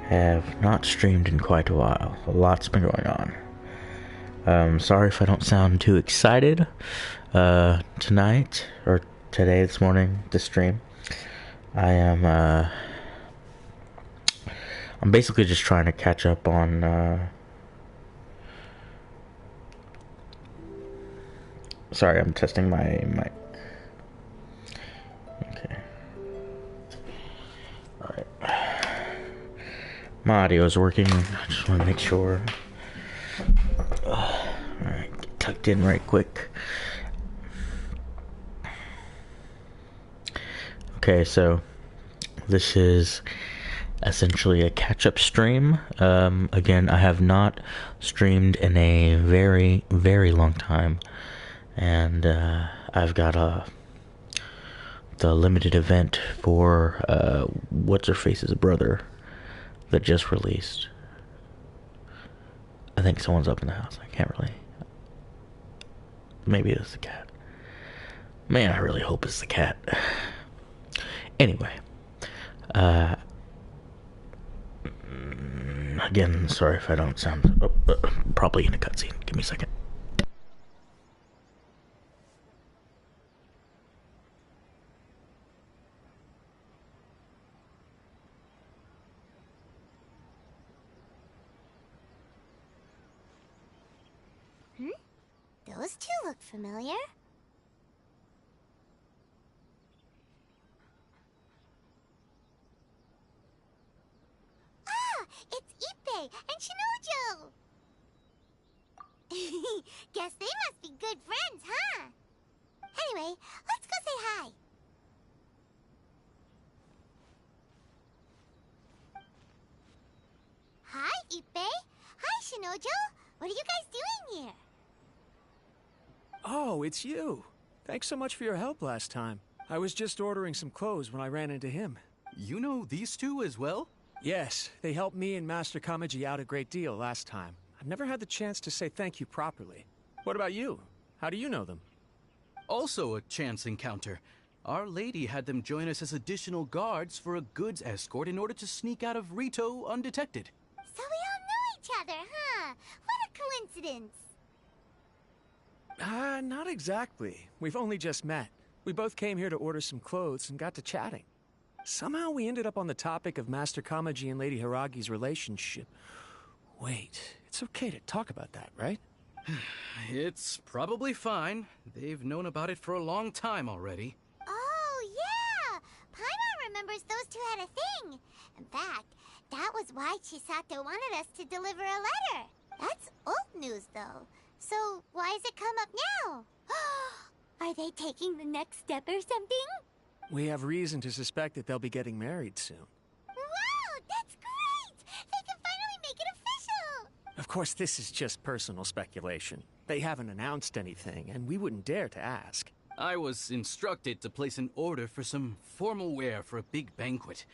Have not streamed in quite a while. A lot's been going on. Sorry if I don't sound too excited tonight or today, this morning, to stream. I'm basically just trying to catch up on sorry, I'm testing my mic. Okay. Alright. My audio is working. I just want to make sure. Alright, get tucked in right quick. Okay, so this is essentially a catch-up stream. Again, I have not streamed in a very, very long time. And I've got the limited event for What's-Her-Face's brother that just released. I think someone's up in the house. I can't really... Maybe it's the cat. Man, I really hope it's the cat. Anyway. Again, sorry if I don't sound... probably in a cutscene. Give me a second. Those two look familiar. Ah! It's Ippei and Shinojo! Guess they must be good friends, huh? Anyway, let's go say hi. Hi, Ippei. Hi, Shinojo. What are you guys doing here? Oh, it's you. Thanks so much for your help last time. I was just ordering some clothes when I ran into him. You know these two as well? Yes, they helped me and Master Kamaji out a great deal last time. I've never had the chance to say thank you properly. What about you? How do you know them? Also a chance encounter. Our lady had them join us as additional guards for a goods escort in order to sneak out of Rito undetected. So we all know each other, huh? What a coincidence. Not exactly. We've only just met. We both came here to order some clothes and got to chatting. Somehow we ended up on the topic of Master Kamaji and Lady Hiragi's relationship. Wait, it's okay to talk about that, right? It's probably fine. They've known about it for a long time already. Oh, yeah! Paimon remembers those two had a thing. In fact, that was why Chisato wanted us to deliver a letter. That's old news, though. So, why has it come up now? Are they taking the next step or something? We have reason to suspect that they'll be getting married soon. Wow, that's great! They can finally make it official! Of course, this is just personal speculation. They haven't announced anything, and we wouldn't dare to ask. I was instructed to place an order for some formal wear for a big banquet.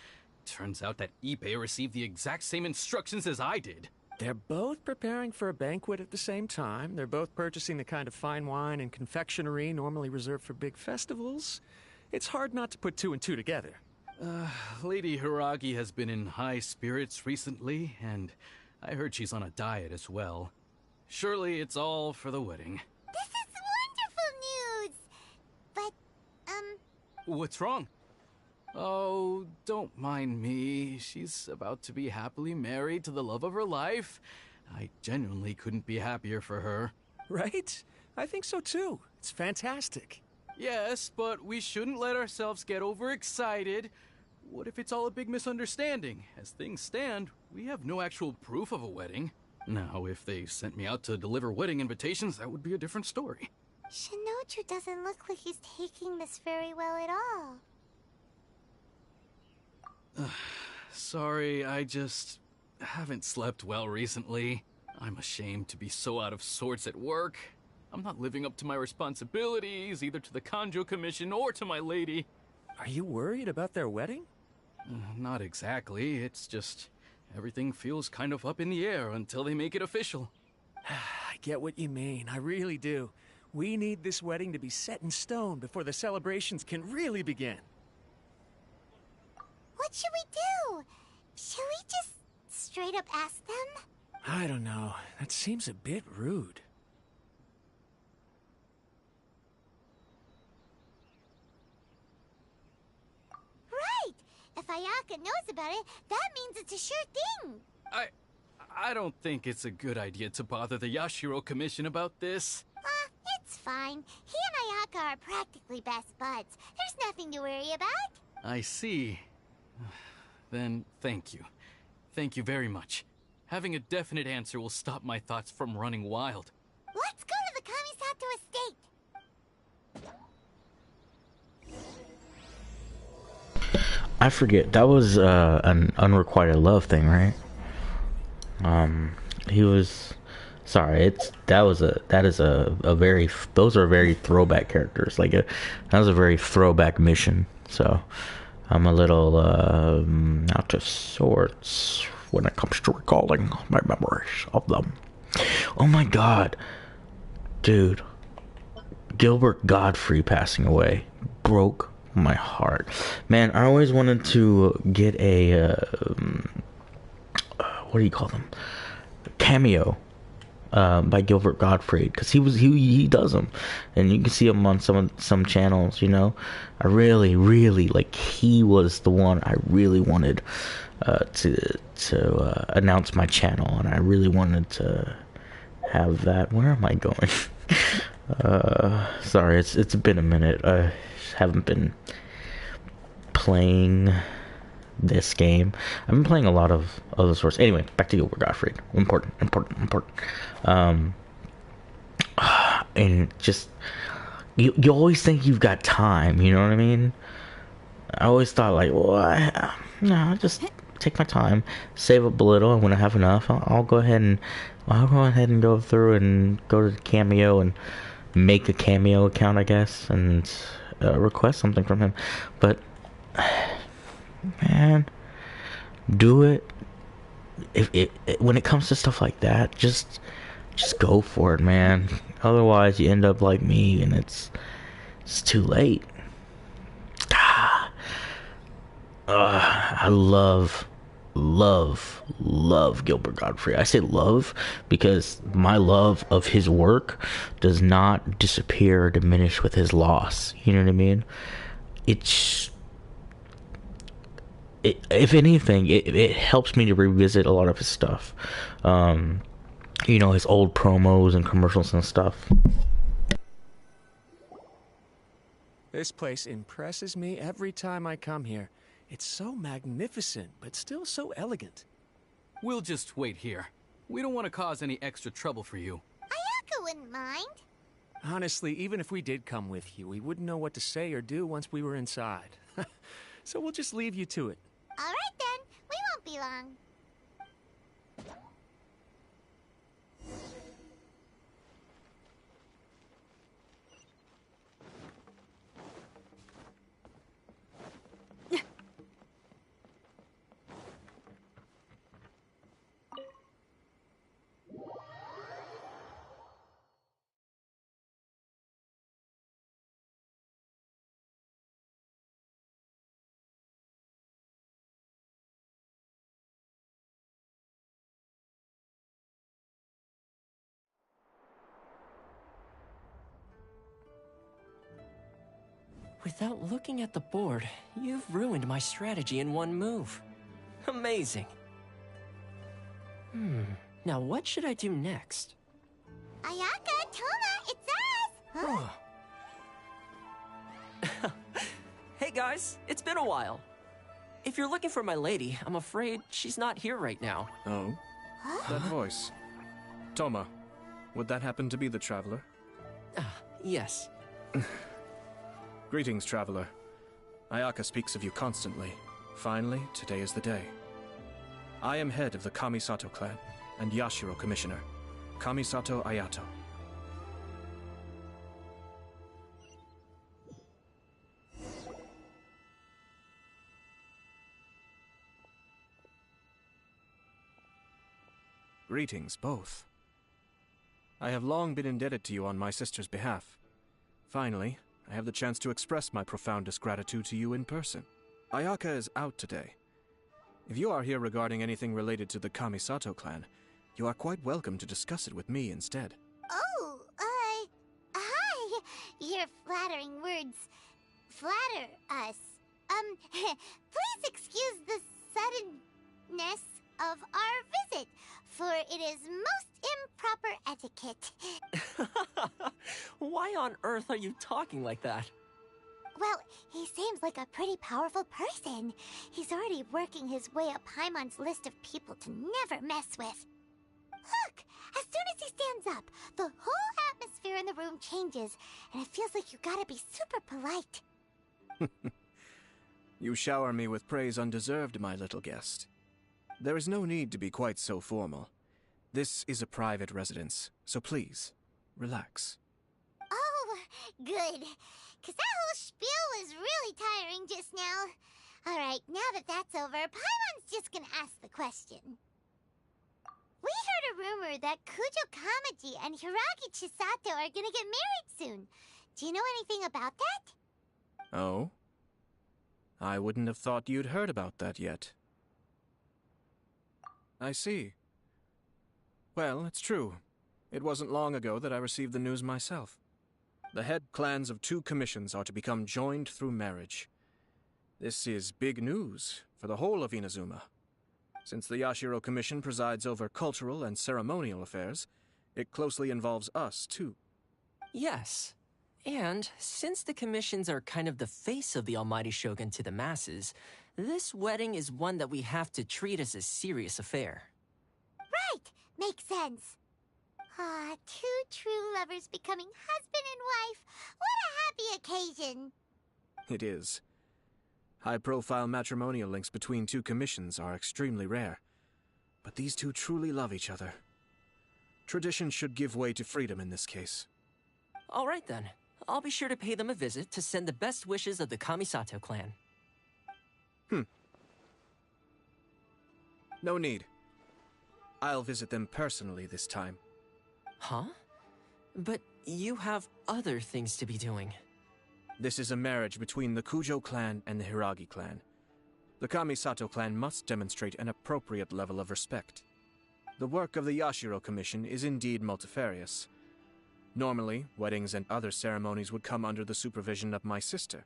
Turns out that Ippei received the exact same instructions as I did. They're both preparing for a banquet at the same time. They're both purchasing the kind of fine wine and confectionery normally reserved for big festivals. It's hard not to put two and two together. Lady Hiragi has been in high spirits recently, and I heard she's on a diet as well. Surely it's all for the wedding. This is wonderful news! But, What's wrong? Oh, don't mind me. She's about to be happily married to the love of her life. I genuinely couldn't be happier for her. Right? I think so too. It's fantastic. Yes, but we shouldn't let ourselves get overexcited. What if it's all a big misunderstanding? As things stand, we have no actual proof of a wedding. Now, if they sent me out to deliver wedding invitations, that would be a different story. Shinoju doesn't look like he's taking this very well at all. Sorry, I just haven't slept well recently. I'm ashamed to be so out of sorts at work. I'm not living up to my responsibilities, either to the Kanjo Commission or to my lady. Are you worried about their wedding? Not exactly, it's just everything feels kind of up in the air until they make it official. I get what you mean, I really do. We need this wedding to be set in stone before the celebrations can really begin. What should we do? Should we just straight up ask them? I don't know. That seems a bit rude. Right! If Ayaka knows about it, that means it's a sure thing. I don't think it's a good idea to bother the Yashiro Commission about this. It's fine. He and Ayaka are practically best buds. There's nothing to worry about. I see. Then thank you. Thank you very much. Having a definite answer will stop my thoughts from running wild. Let's go to the Kamisato estate. I forget. That was an unrequited love thing, right? He was. Sorry, that is a very. Those are very throwback characters. That was a very throwback mission. So I'm a little out of sorts when it comes to recalling my memories of them. Oh my god, dude! Gilbert Godfrey passing away broke my heart. Man, I always wanted to get a what do you call them? Cameo by Gilbert Gottfried, because he does them, and you can see him on some channels. I really he was the one I really wanted to announce my channel, and I really wanted to have that. Where am I going? Sorry, it's been a minute. I haven't been playing this game. I've been playing a lot of other sorts. Anyway, back to Gilbert Gottfried. Important. And just you always think you've got time. You know what I mean? I always thought I'll just take my time, save up a little, and when I have enough, I'll go ahead and go through and go to the Cameo and make a Cameo account, I guess, and request something from him. But man, do it. If when it comes to stuff like that, just go for it, man. Otherwise, you end up like me, and it's too late. I love Gilbert Gottfried. I say love because my love of his work does not disappear or diminish with his loss. You know what I mean? If anything, it helps me to revisit a lot of his stuff. His old promos and commercials and stuff. This place impresses me every time I come here. It's so magnificent, but still so elegant. We'll just wait here. We don't want to cause any extra trouble for you. Ayaka wouldn't mind. Honestly, even if we did come with you, we wouldn't know what to say or do once we were inside. So we'll just leave you to it. All right then, we won't be long. Without looking at the board, you've ruined my strategy in one move. Amazing. Now what should I do next? Ayaka, Toma, it's us! Huh? Hey guys, it's been a while. If you're looking for my lady, I'm afraid she's not here right now. Oh? That voice. Toma, would that happen to be the traveler? Yes. Greetings, traveler. Ayaka speaks of you constantly. Finally, today is the day. I am head of the Kamisato clan and Yashiro commissioner, Kamisato Ayato. Greetings, both. I have long been indebted to you on my sister's behalf. Finally, I have the chance to express my profoundest gratitude to you in person. Ayaka is out today. If you are here regarding anything related to the Kamisato clan, you are quite welcome to discuss it with me instead. Oh, hi. Your flattering words flatter us. Please excuse the suddenness of our visit, for it is most improper etiquette. Why on earth are you talking like that? Well, he seems like a pretty powerful person. He's already working his way up Paimon's list of people to never mess with. Look! As soon as he stands up, the whole atmosphere in the room changes, and it feels like you gotta be super polite. You shower me with praise undeserved, my little guest. There is no need to be quite so formal. This is a private residence, so please, relax. Oh, good. 'Cause that whole spiel was really tiring just now. Alright, now that that's over, Paimon's just gonna ask the question. We heard a rumor that Kujo Kamaji and Hiragi Chisato are gonna get married soon. Do you know anything about that? Oh? I wouldn't have thought you'd heard about that yet. I see. Well, it's true. It wasn't long ago that I received the news myself. The head clans of 2 commissions are to become joined through marriage. This is big news for the whole of Inazuma. Since the Yashiro Commission presides over cultural and ceremonial affairs, it closely involves us, too. Yes. And since the commissions are kind of the face of the Almighty Shogun to the masses, this wedding is one that we have to treat as a serious affair. Right! Makes sense. Ah, 2 true lovers becoming husband and wife. What a happy occasion. It is. High-profile matrimonial links between 2 commissions are extremely rare. But these 2 truly love each other. Tradition should give way to freedom in this case. All right then. I'll be sure to pay them a visit to send the best wishes of the Kamisato clan. No need. I'll visit them personally this time. Huh? But you have other things to be doing. This is a marriage between the Kujo clan and the Hiragi clan. The Kamisato clan must demonstrate an appropriate level of respect. The work of the Yashiro Commission is indeed multifarious. Normally, weddings and other ceremonies would come under the supervision of my sister.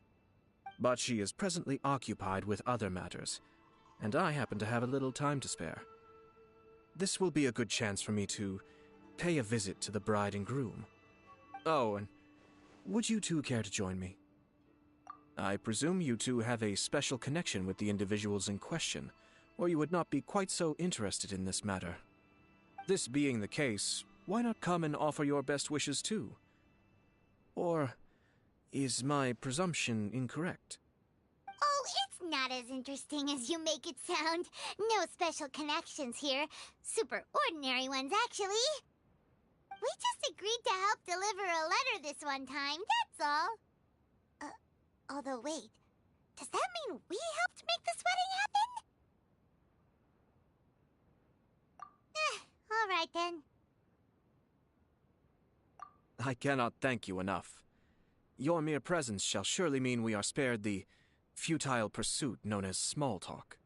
But she is presently occupied with other matters, and I happen to have a little time to spare. This will be a good chance for me to pay a visit to the bride and groom. Oh, and would you 2 care to join me? I presume you 2 have a special connection with the individuals in question, or you would not be quite so interested in this matter. This being the case, why not come and offer your best wishes too? Or is my presumption incorrect? Oh, it's not as interesting as you make it sound. No special connections here. Super ordinary ones, actually. We just agreed to help deliver a letter this one time, that's all. Although wait, does that mean we helped make this wedding happen? Alright then. I cannot thank you enough. Your mere presence shall surely mean we are spared the futile pursuit known as small talk.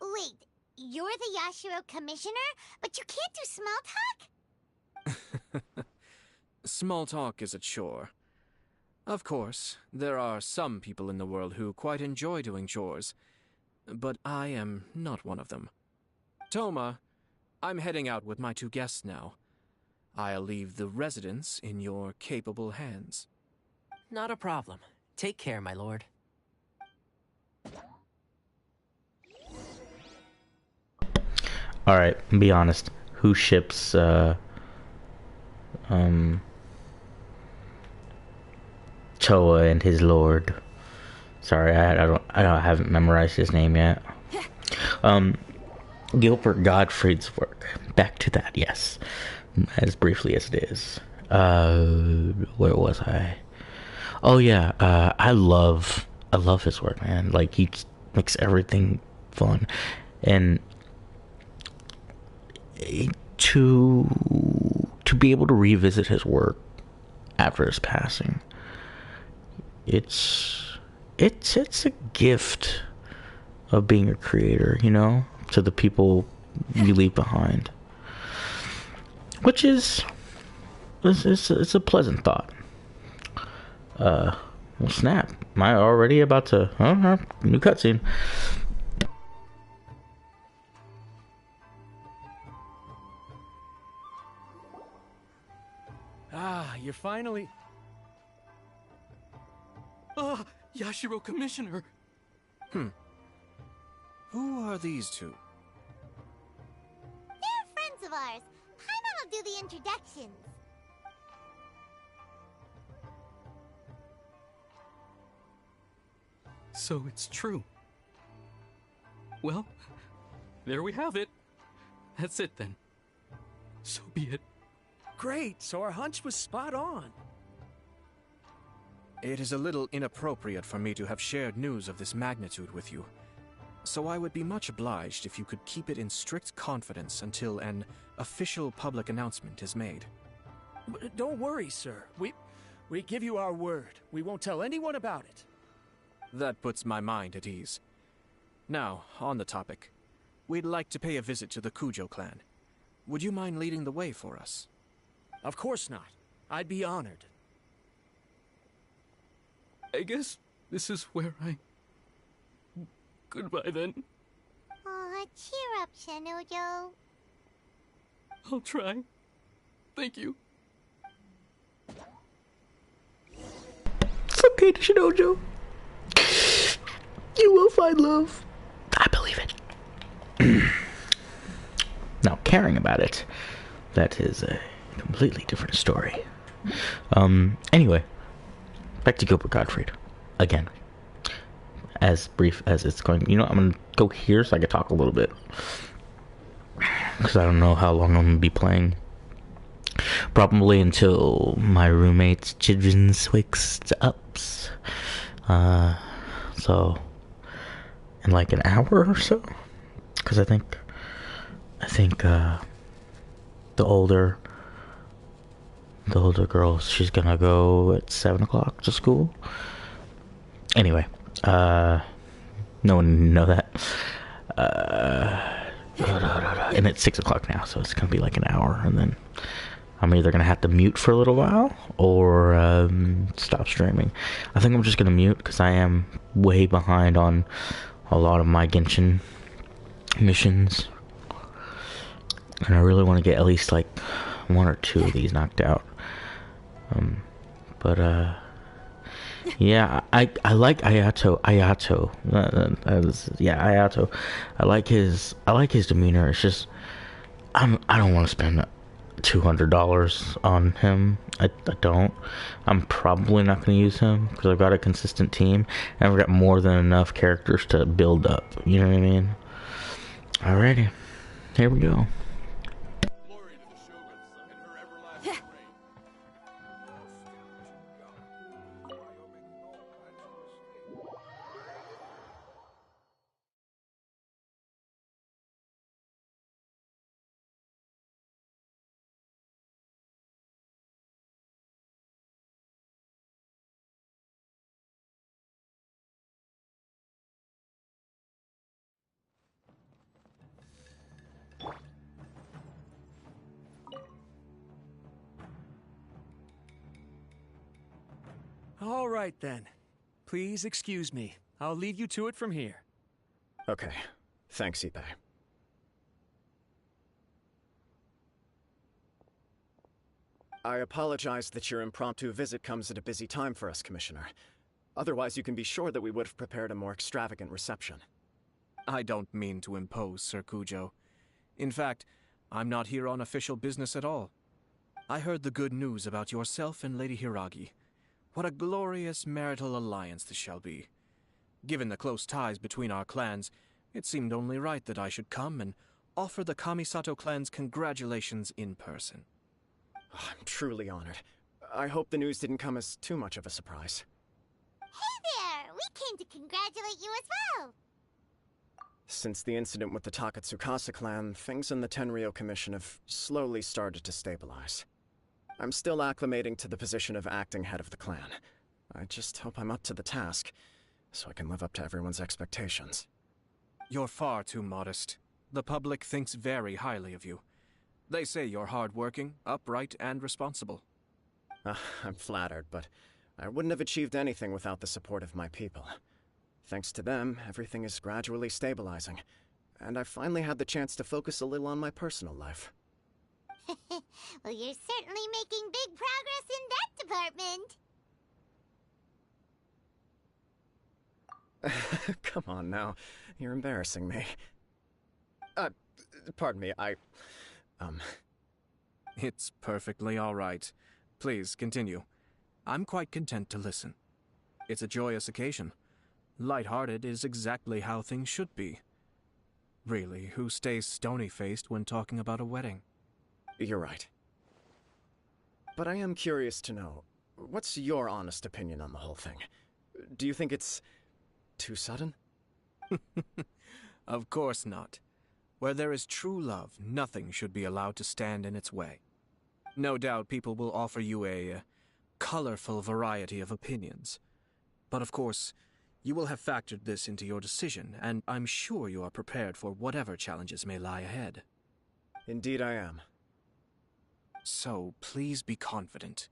Wait, you're the Yashiro Commissioner, but you can't do small talk? Small talk is a chore. Of course, there are some people in the world who quite enjoy doing chores, but I am not one of them. Toma, I'm heading out with my 2 guests now. I'll leave the residence in your capable hands. Not a problem. Take care, my lord. Alright, be honest. Who ships, Toa and his lord? Sorry, I haven't memorized his name yet. Gilbert Gottfried's work. Back to that, yes. As briefly as it is. Where was I? Oh yeah, I love his work, man. Like, he makes everything fun. And to be able to revisit his work after his passing, it's a gift of being a creator, you know, to the people you leave behind, which is it's a pleasant thought. Well, snap! Am I already about to? New cutscene. Ah, you're finally... Ah, Yashiro Commissioner. Who are these two? They're friends of ours. Paimon will do the introductions. So it's true. Well, there we have it. That's it then. So be it. Great, so our hunch was spot on. It is a little inappropriate for me to have shared news of this magnitude with you, so I would be much obliged if you could keep it in strict confidence until an official public announcement is made. Don't worry, sir. We give you our word. We won't tell anyone about it. That puts my mind at ease. Now, on the topic. We'd like to pay a visit to the Kujo clan. Would you mind leading the way for us? Of course not. I'd be honored. I guess this is where I... Goodbye then. Aw, cheer up, Shinojo. I'll try. Thank you. It's okay, Shinojo. You will find love. I believe it. Now, caring about it, that is a completely different story. Anyway, back to Gilbert Gottfried. Again. As brief as it's going. You know, I'm going to go here so I can talk a little bit. Because I don't know how long I'm going to be playing. Probably until my roommate Chidrin wakes up. So, in like an hour or so. Because I think the older girl, she's gonna go at 7 o'clock to school. Anyway, no one know that. And it's 6 o'clock now, so it's gonna be like an hour, and then I'm either gonna have to mute for a little while or stop streaming. I think I'm just gonna mute because I am way behind on a lot of my Genshin missions, and I really want to get at least like 1 or 2 of these knocked out. Yeah, I like Ayato. Ayato. I like his demeanor. It's just I don't want to spend $200 on him. I don't. I'm probably not going to use him because I've got a consistent team and I've got more than enough characters to build up. You know what I mean? Alrighty, here we go. All right, then. Please excuse me. I'll leave you to it from here. Okay. Thanks, Ippei. I apologize that your impromptu visit comes at a busy time for us, Commissioner. Otherwise, you can be sure that we would have prepared a more extravagant reception. I don't mean to impose, Sir Kujo. In fact, I'm not here on official business at all. I heard the good news about yourself and Lady Hiragi. What a glorious marital alliance this shall be. Given the close ties between our clans, it seemed only right that I should come and offer the Kamisato clan's congratulations in person. Oh, I'm truly honored. I hope the news didn't come as too much of a surprise. Hey there! We came to congratulate you as well! Since the incident with the Takatsukasa clan, things in the Tenryou Commission have slowly started to stabilize. I'm still acclimating to the position of acting head of the clan. I just hope I'm up to the task, so I can live up to everyone's expectations. You're far too modest. The public thinks very highly of you. They say you're hardworking, upright, and responsible. I'm flattered, but I wouldn't have achieved anything without the support of my people. Thanks to them, everything is gradually stabilizing, and I finally had the chance to focus a little on my personal life. Well, you're certainly making big progress in that department. Come on now, you're embarrassing me. Pardon me, It's perfectly all right. Please, continue. I'm quite content to listen. It's a joyous occasion. Light-hearted is exactly how things should be. Really, who stays stony-faced when talking about a wedding? You're right. But I am curious to know, what's your honest opinion on the whole thing? Do you think it's too sudden? Of course not. Where there is true love, nothing should be allowed to stand in its way. No doubt people will offer you a colorful variety of opinions. But of course, you will have factored this into your decision, and I'm sure you are prepared for whatever challenges may lie ahead. Indeed I am. So, please be confident.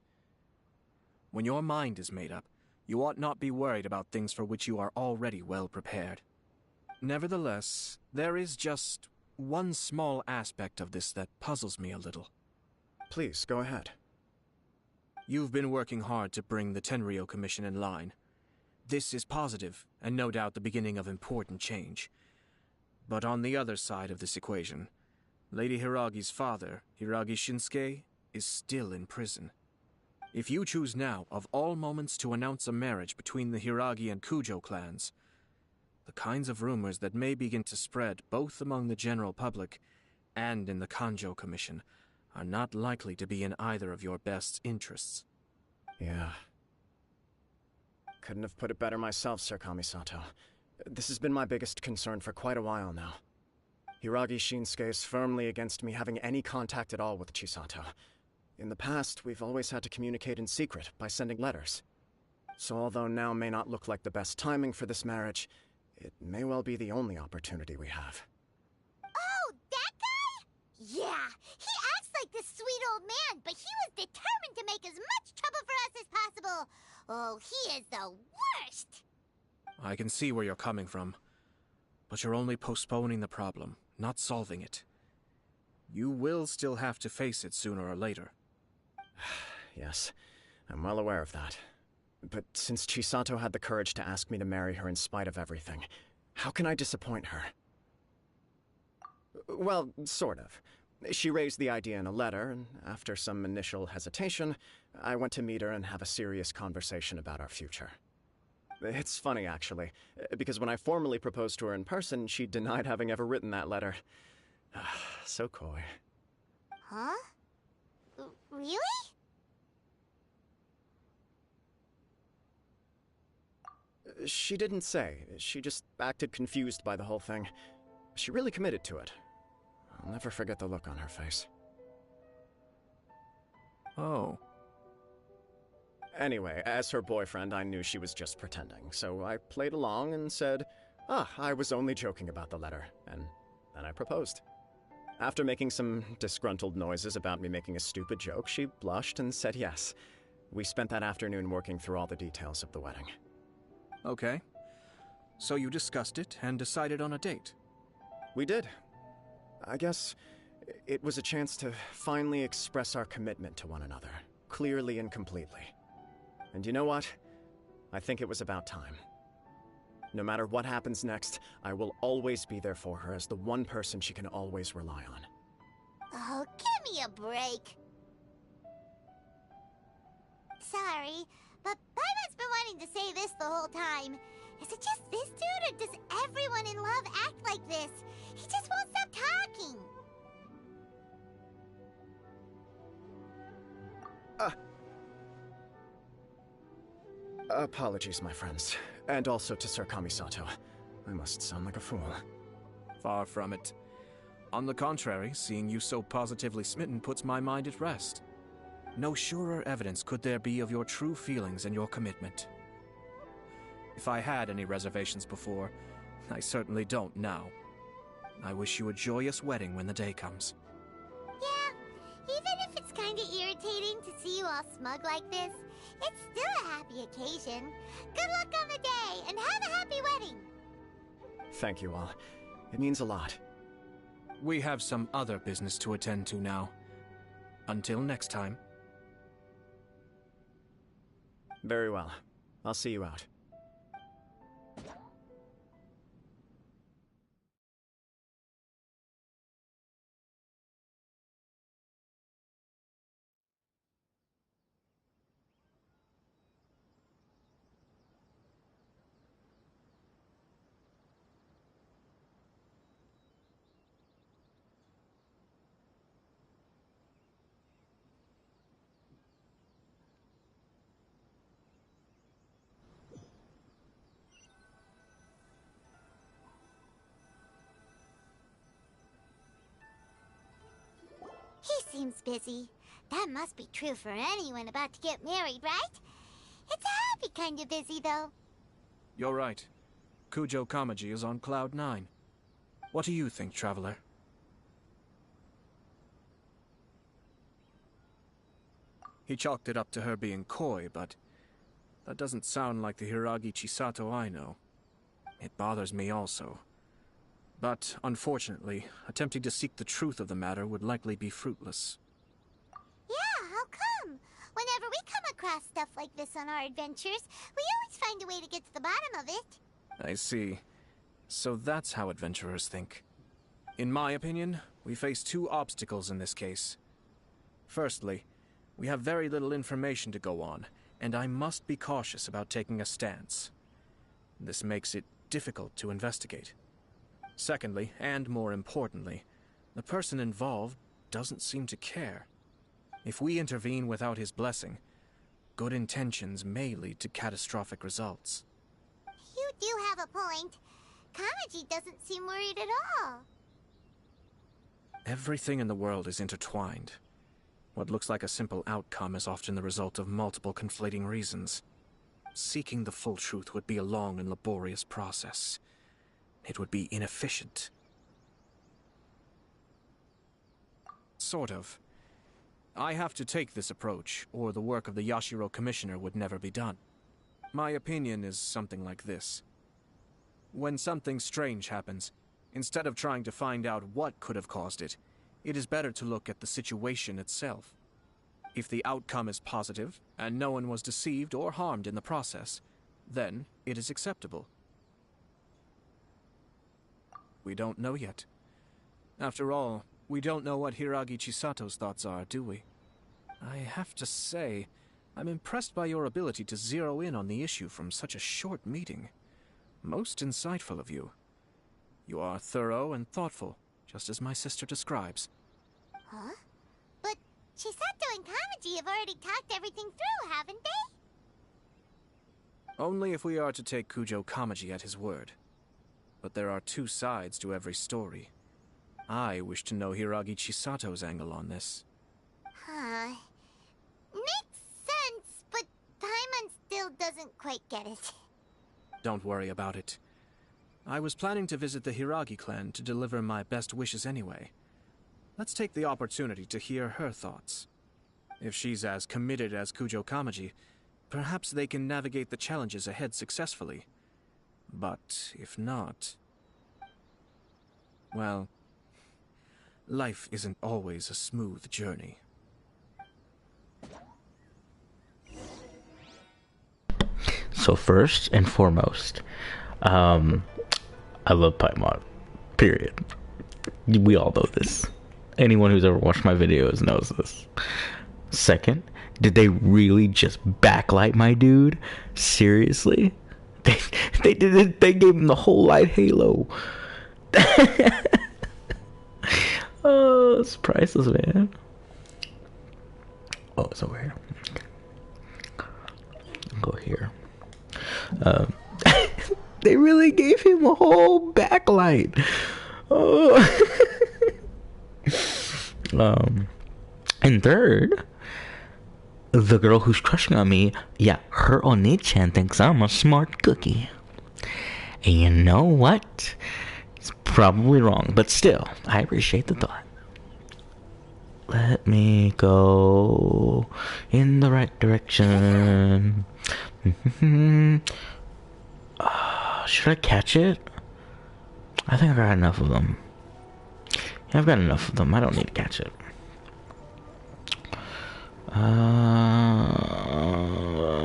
When your mind is made up, you ought not be worried about things for which you are already well prepared. Nevertheless, there is just one small aspect of this that puzzles me a little. Please, go ahead. You've been working hard to bring the Tenryou Commission in line. This is positive, and no doubt the beginning of important change. But on the other side of this equation, Lady Hiragi's father, Hiragi Shinsuke, is still in prison. If you choose now, of all moments, to announce a marriage between the Hiragi and Kujo clans, the kinds of rumors that may begin to spread both among the general public and in the Kanjo Commission are not likely to be in either of your best interests. Yeah. Couldn't have put it better myself, Sir Kamisato. This has been my biggest concern for quite a while now. Hiragi Shinsuke is firmly against me having any contact at all with Chisato. In the past, we've always had to communicate in secret by sending letters. So although now may not look like the best timing for this marriage, it may well be the only opportunity we have. Oh, that guy? Yeah, he acts like this sweet old man, but he was determined to make as much trouble for us as possible. Oh, he is the worst! I can see where you're coming from, but you're only postponing the problem, not solving it. You will still have to face it sooner or later. Yes, I'm well aware of that. But since Chisato had the courage to ask me to marry her in spite of everything, how can I disappoint her? Well, sort of. She raised the idea in a letter, and after some initial hesitation, I went to meet her and have a serious conversation about our future. It's funny, actually, because when I formally proposed to her in person, she denied having ever written that letter. So coy. Huh? Really? She didn't say. She just acted confused by the whole thing. She really committed to it. I'll never forget the look on her face. Oh. Anyway, as her boyfriend, I knew she was just pretending, so I played along and said, I was only joking about the letter, and then I proposed. After making some disgruntled noises about me making a stupid joke, she blushed and said yes. We spent that afternoon working through all the details of the wedding. Okay. So you discussed it and decided on a date? We did. I guess it was a chance to finally express our commitment to one another, clearly and completely. And you know what? I think it was about time. No matter what happens next, I will always be there for her as the one person she can always rely on. Oh, give me a break. Sorry, but Paimon's been wanting to say this the whole time. Is it just this dude, or does everyone in love act like this? He just won't stop talking. Apologies, my friends. And also to Sir Kamisato. I must sound like a fool. Far from it. On the contrary, seeing you so positively smitten puts my mind at rest. No surer evidence could there be of your true feelings and your commitment. If I had any reservations before, I certainly don't now. I wish you a joyous wedding when the day comes. Yeah, even if it's kinda irritating to see you all smug like this, it's still a happy occasion. Good luck on the day, and have a happy wedding! Thank you all. It means a lot. We have some other business to attend to now. Until next time. Very well. I'll see you out. He seems busy. That must be true for anyone about to get married, right? It's a happy kind of busy, though. You're right. Kujo Kamaji is on Cloud 9. What do you think, Traveler? He chalked it up to her being coy, but that doesn't sound like the Hiragi Chisato I know. It bothers me also. But, unfortunately, attempting to seek the truth of the matter would likely be fruitless. Yeah, how come? Whenever we come across stuff like this on our adventures, we always find a way to get to the bottom of it. I see. So that's how adventurers think. In my opinion, we face two obstacles in this case. Firstly, we have very little information to go on, and I must be cautious about taking a stance. This makes it difficult to investigate. Secondly, and more importantly, the person involved doesn't seem to care. If we intervene without his blessing, good intentions may lead to catastrophic results. You do have a point. Kamaji doesn't seem worried at all. Everything in the world is intertwined. What looks like a simple outcome is often the result of multiple conflating reasons. Seeking the full truth would be a long and laborious process. It would be inefficient. Sort of. I have to take this approach, or the work of the Yashiro Commissioner would never be done. My opinion is something like this. When something strange happens, instead of trying to find out what could have caused it, it is better to look at the situation itself. If the outcome is positive, and no one was deceived or harmed in the process, then it is acceptable. We don't know yet. After all, we don't know what Hiragi Chisato's thoughts are, do we? I have to say, I'm impressed by your ability to zero in on the issue from such a short meeting. Most insightful of you. You are thorough and thoughtful, just as my sister describes. Huh? But Chisato and Kamaji have already talked everything through, haven't they? Only if we are to take Kujo Kamaji at his word. But there are two sides to every story. I wish to know Hiragi Chisato's angle on this. Huh. Makes sense, but Paimon still doesn't quite get it. Don't worry about it. I was planning to visit the Hiragi clan to deliver my best wishes anyway. Let's take the opportunity to hear her thoughts. If she's as committed as Kujo Kamaji, perhaps they can navigate the challenges ahead successfully. But if not... well, life isn't always a smooth journey. So first and foremost, I love Paimon. Period. We all know this. Anyone who's ever watched my videos knows this. Second, did they really just backlight my dude? Seriously? They did it. They gave him the whole light halo. Oh, it's priceless, man. Oh, it's over here. I'll go here. They really gave him a whole backlight. Oh. And third, the girl who's crushing on me, yeah, her Oni-chan thinks I'm a smart cookie. And you know what? It's probably wrong, but still, I appreciate the thought. Let me go in the right direction. Should I catch it? I think I got enough of them. Yeah, I've got enough of them. I don't need to catch it.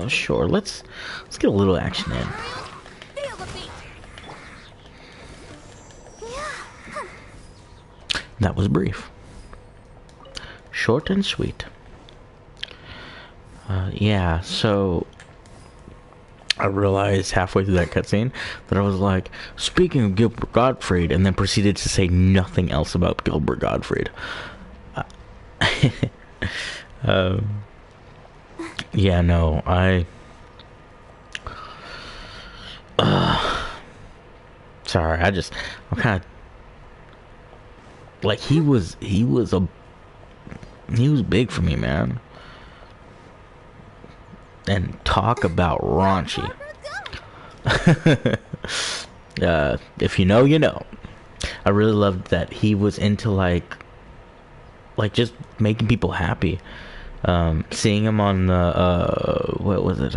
Sure. Let's get a little action in. That was brief. Short and sweet. Yeah, so I realized halfway through that cutscene that I was like, speaking of Gilbert Gottfried, and then proceeded to say nothing else about Gilbert Gottfried. Yeah, no, sorry, I'm kind of, like, he was big for me, man. And talk about raunchy. If you know, you know. I really loved that he was into like just making people happy. Seeing him on the what was it?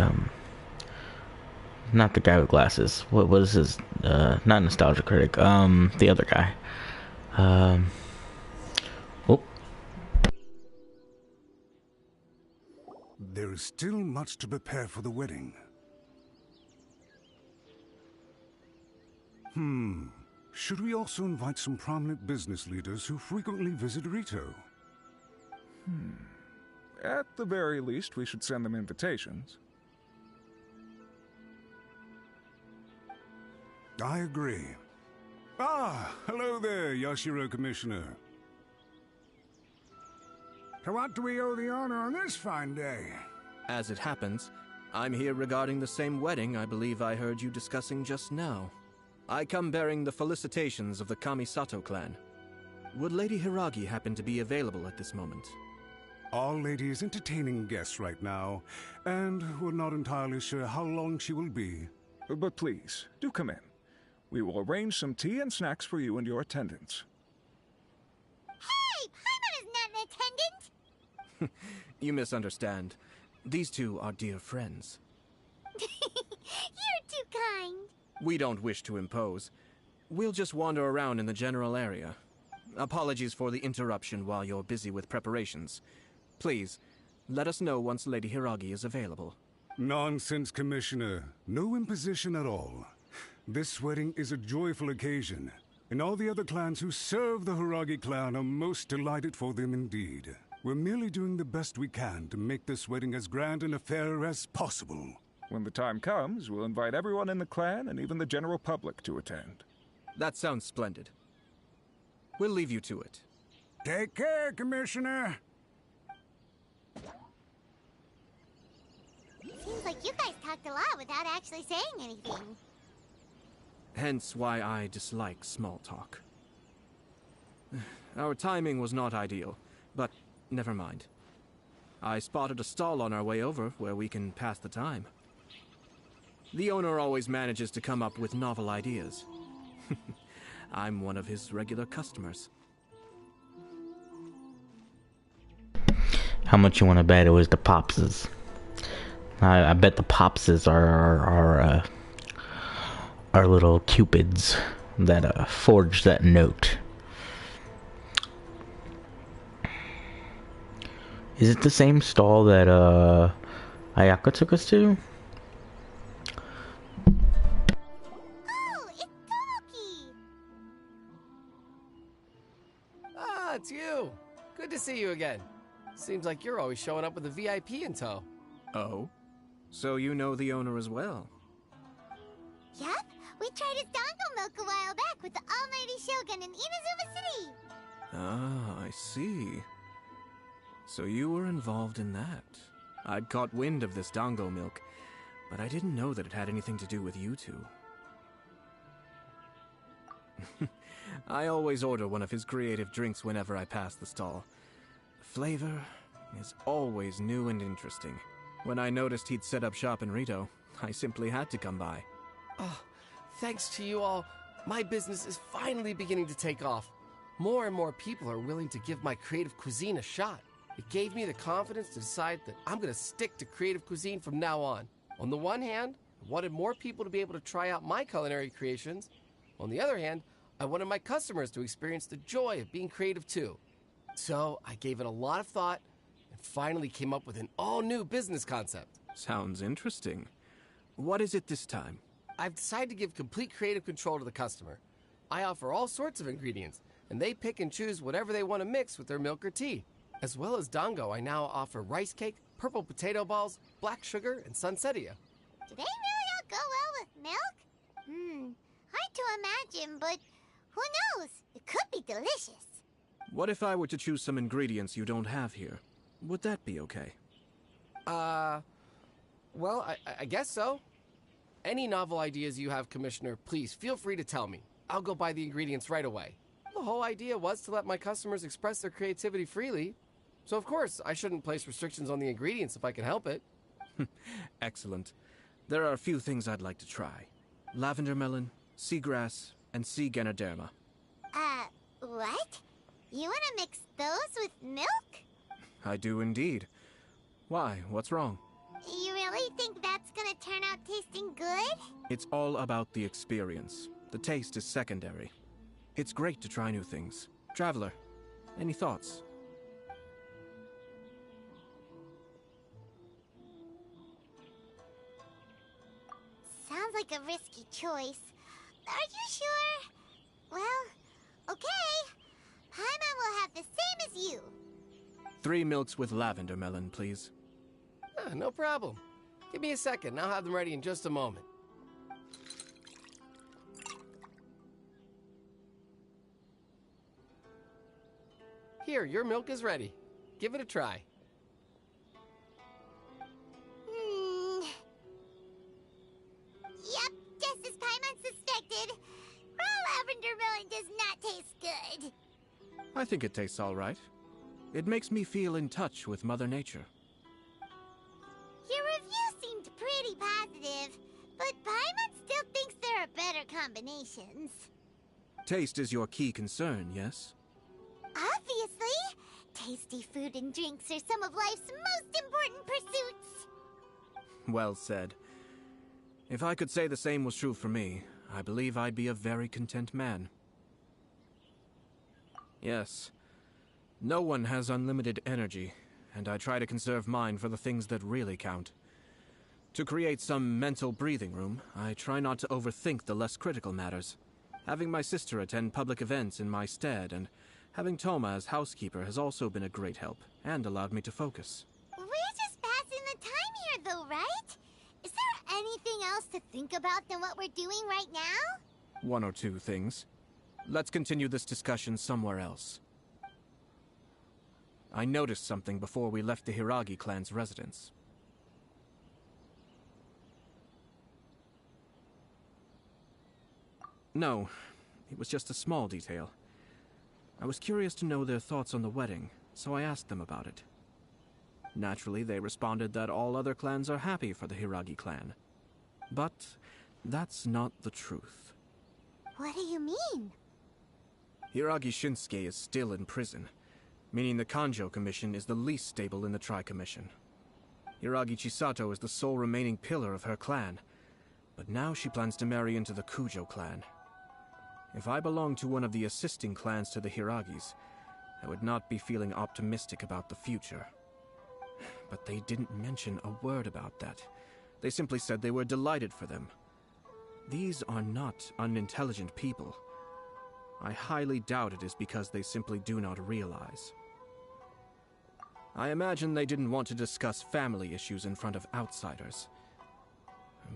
Not the guy with glasses. What was his? Not Nostalgia Critic. The other guy. Oh. There is still much to prepare for the wedding. Should we also invite some prominent business leaders who frequently visit Rito? At the very least, we should send them invitations. I agree. Ah, hello there, Yashiro Commissioner. To what do we owe the honor on this fine day? As it happens, I'm here regarding the same wedding I believe I heard you discussing just now. I come bearing the felicitations of the Kamisato clan. Would Lady Hiragi happen to be available at this moment? Our lady is entertaining guests right now, and we're not entirely sure how long she will be. But please, do come in. We will arrange some tea and snacks for you and your attendants. Hey, Paimon is not an attendant! You misunderstand. These two are dear friends. You're too kind. We don't wish to impose. We'll just wander around in the general area. Apologies for the interruption while you're busy with preparations. Please, let us know once Lady Hiragi is available. Nonsense, Commissioner. No imposition at all. This wedding is a joyful occasion, and all the other clans who serve the Hiragi clan are most delighted for them indeed. We're merely doing the best we can to make this wedding as grand an affair as possible. When the time comes, we'll invite everyone in the clan and even the general public to attend. That sounds splendid. We'll leave you to it. Take care, Commissioner. Seems like you guys talked a lot without actually saying anything. Hence why I dislike small talk. Our timing was not ideal, but never mind. I spotted a stall on our way over where we can pass the time. The owner always manages to come up with novel ideas. I'm one of his regular customers. How much you want to bet it was the Popses? I bet the Popses are our little cupids that forged that note. Is it the same stall that Ayaka took us to? Oh, it's Tomoki! Ah, it's you. Good to see you again. Seems like you're always showing up with a VIP in tow. Oh? So you know the owner as well? Yep, we tried his dango milk a while back with the almighty Shogun in Inazuma City. Ah, I see. So you were involved in that. I'd caught wind of this dango milk, but I didn't know that it had anything to do with you two. I always order one of his creative drinks whenever I pass the stall. The flavor is always new and interesting. When I noticed he'd set up shop in Rito, I simply had to come by. Oh, Thanks to you all, my business is finally beginning to take off. More and more people are willing to give my creative cuisine a shot. It gave me the confidence to decide that I'm going to stick to creative cuisine from now on. On the one hand, I wanted more people to be able to try out my culinary creations. On the other hand, I wanted my customers to experience the joy of being creative too. So I gave it a lot of thought and finally came up with an all-new business concept. Sounds interesting. What is it this time? I've decided to give complete creative control to the customer. I offer all sorts of ingredients, and they pick and choose whatever they want to mix with their milk or tea. As well as Dango, I now offer rice cake, purple potato balls, black sugar, and sunsettia. Do they really all go well with milk? Hard to imagine, but who knows? It could be delicious. What if I were to choose some ingredients you don't have here? Would that be okay? Well, I guess so. Any novel ideas you have, Commissioner, please feel free to tell me. I'll go buy the ingredients right away. The whole idea was to let my customers express their creativity freely. So of course, I shouldn't place restrictions on the ingredients if I can help it. Excellent. There are a few things I'd like to try. Lavender melon, seagrass, and sea ganoderma. What? You want to mix those with milk? I do indeed. Why? What's wrong? You really think that's gonna turn out tasting good? It's all about the experience. The taste is secondary. It's great to try new things. Traveler, any thoughts? Sounds like a risky choice. Are you sure? Well, okay. Paimon will have the same as you. 3 milks with lavender melon, please. No problem. Give me a second. I'll have them ready in just a moment. Here, your milk is ready. Give it a try. Yep, just as Paimon suspected. Raw lavender melon does not taste good. I think it tastes all right. It makes me feel in touch with Mother Nature. Your review seemed pretty positive, but Paimon still thinks there are better combinations. Taste is your key concern, yes? Obviously! Tasty food and drinks are some of life's most important pursuits. Well said. If I could say the same was true for me, I believe I'd be a very content man. Yes. No one has unlimited energy, and I try to conserve mine for the things that really count. To create some mental breathing room, I try not to overthink the less critical matters. Having my sister attend public events in my stead, and having Toma as housekeeper has also been a great help, and allowed me to focus. We're just passing the time here, though, right? Is there anything else to think about than what we're doing right now? 1 or 2 things. Let's continue this discussion somewhere else. I noticed something before we left the Hiragi clan's residence. No, it was just a small detail. I was curious to know their thoughts on the wedding, so I asked them about it. Naturally, they responded that all other clans are happy for the Hiragi clan. But that's not the truth. What do you mean? Hiragi Shinsuke is still in prison, meaning the Kanjo Commission is the least stable in the Tri-Commission. Hiragi Chisato is the sole remaining pillar of her clan, but now she plans to marry into the Kujo clan. If I belonged to one of the assisting clans to the Hiragis, I would not be feeling optimistic about the future. But they didn't mention a word about that. They simply said they were delighted for them. These are not unintelligent people. I highly doubt it is because they simply do not realize. I imagine they didn't want to discuss family issues in front of outsiders.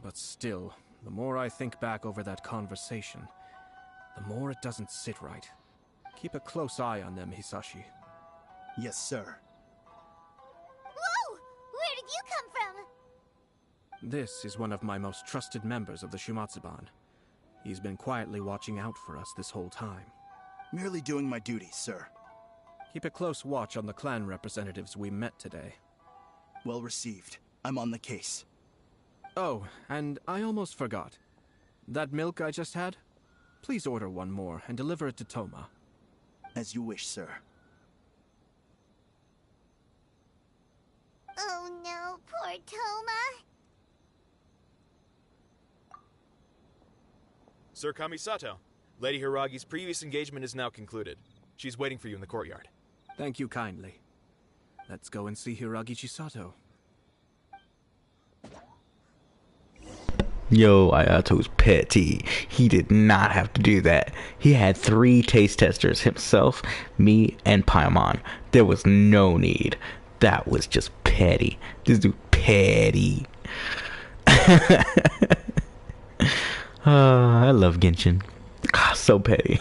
But still, the more I think back over that conversation, the more it doesn't sit right. Keep a close eye on them, Hisashi. Yes, sir. Whoa! Where did you come from? This is one of my most trusted members of the Shumatsuban. He's been quietly watching out for us this whole time. Merely doing my duty, sir. Keep a close watch on the clan representatives we met today. Well received. I'm on the case. Oh, and I almost forgot. That milk I just had? Please order one more and deliver it to Toma. As you wish, sir. Oh no, poor Toma. Sir Kamisato, Lady Hiragi's previous engagement is now concluded. She's waiting for you in the courtyard. Thank you kindly. Let's go and see Hiragi Chisato. Yo, Ayato's petty. He did not have to do that. He had 3 taste testers, himself, me, and Paimon. There was no need. That was just petty. This dude petty. I love Genshin. So petty.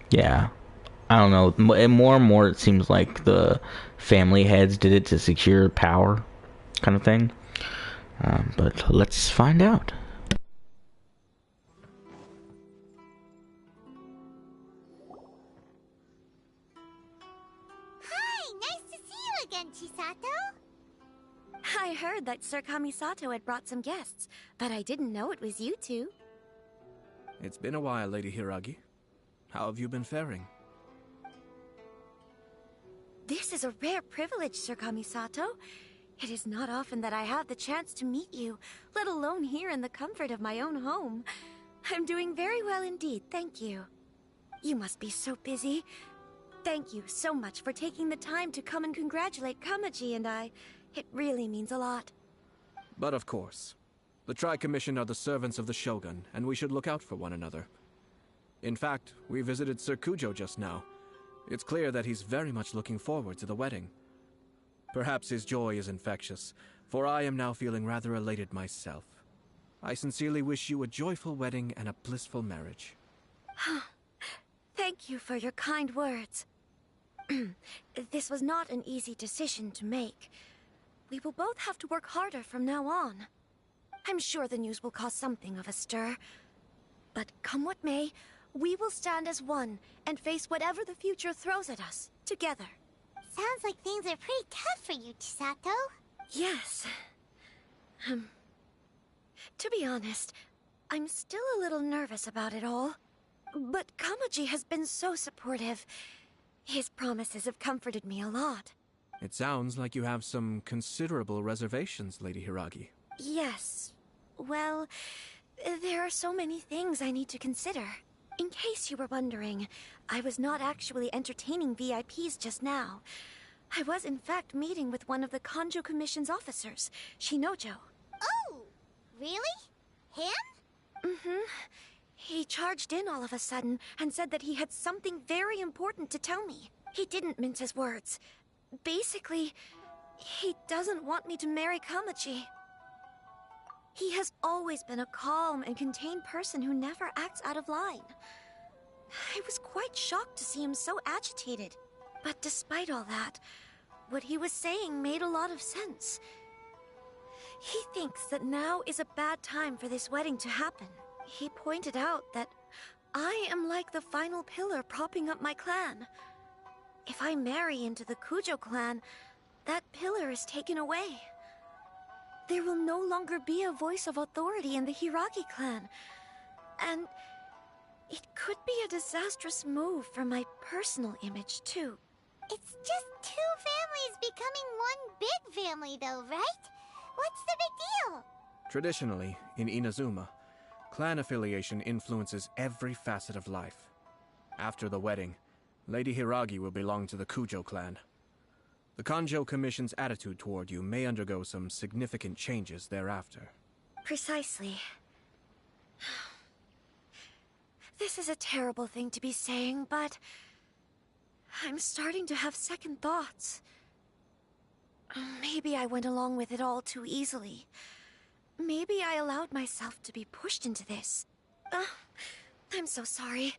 Yeah. I don't know. More and more, it seems like the family heads did it to secure power, kind of thing. But let's find out. Hi, nice to see you again, Chisato. I heard that Sir Kamisato had brought some guests, but I didn't know it was you two. It's been a while, Lady Hiragi. How have you been faring? This is a rare privilege, Sir Kamisato. It is not often that I have the chance to meet you, let alone here in the comfort of my own home. I'm doing very well indeed, thank you. You must be so busy. Thank you so much for taking the time to come and congratulate Kamaji and I. It really means a lot. But of course. The Tri-Commission are the servants of the Shogun, and we should look out for one another. In fact, we visited Sir Kujo just now. It's clear that he's very much looking forward to the wedding. Perhaps his joy is infectious, for I am now feeling rather elated myself. I sincerely wish you a joyful wedding and a blissful marriage. Thank you for your kind words. This was not an easy decision to make. We will both have to work harder from now on. I'm sure the news will cause something of a stir. But come what may, we will stand as one and face whatever the future throws at us, together. Sounds like things are pretty tough for you, Chisato. Yes. To be honest, I'm still a little nervous about it all. But Kamaji has been so supportive. His promises have comforted me a lot. It sounds like you have some considerable reservations, Lady Hiragi. Yes. Well, there are so many things I need to consider. In case you were wondering, I was not actually entertaining VIPs just now. I was in fact meeting with one of the Kanjo Commission's officers, Shinojo. Oh, really? Him? Mm-hmm. He charged in all of a sudden and said that he had something very important to tell me. He didn't mince his words. Basically, he doesn't want me to marry Kamaji. He has always been a calm and contained person who never acts out of line. I was quite shocked to see him so agitated. But despite all that, what he was saying made a lot of sense. He thinks that now is a bad time for this wedding to happen. He pointed out that I am like the final pillar propping up my clan. If I marry into the Kujo clan, that pillar is taken away. There will no longer be a voice of authority in the Hiragi clan. And it could be a disastrous move for my personal image, too. It's just 2 families becoming one big family, though, right? What's the big deal? Traditionally, in Inazuma, clan affiliation influences every facet of life. After the wedding, Lady Hiragi will belong to the Kujo clan. The Kanjo Commission's attitude toward you may undergo some significant changes thereafter. Precisely. This is a terrible thing to be saying, but I'm starting to have second thoughts. Maybe I went along with it all too easily. Maybe I allowed myself to be pushed into this. I'm so sorry.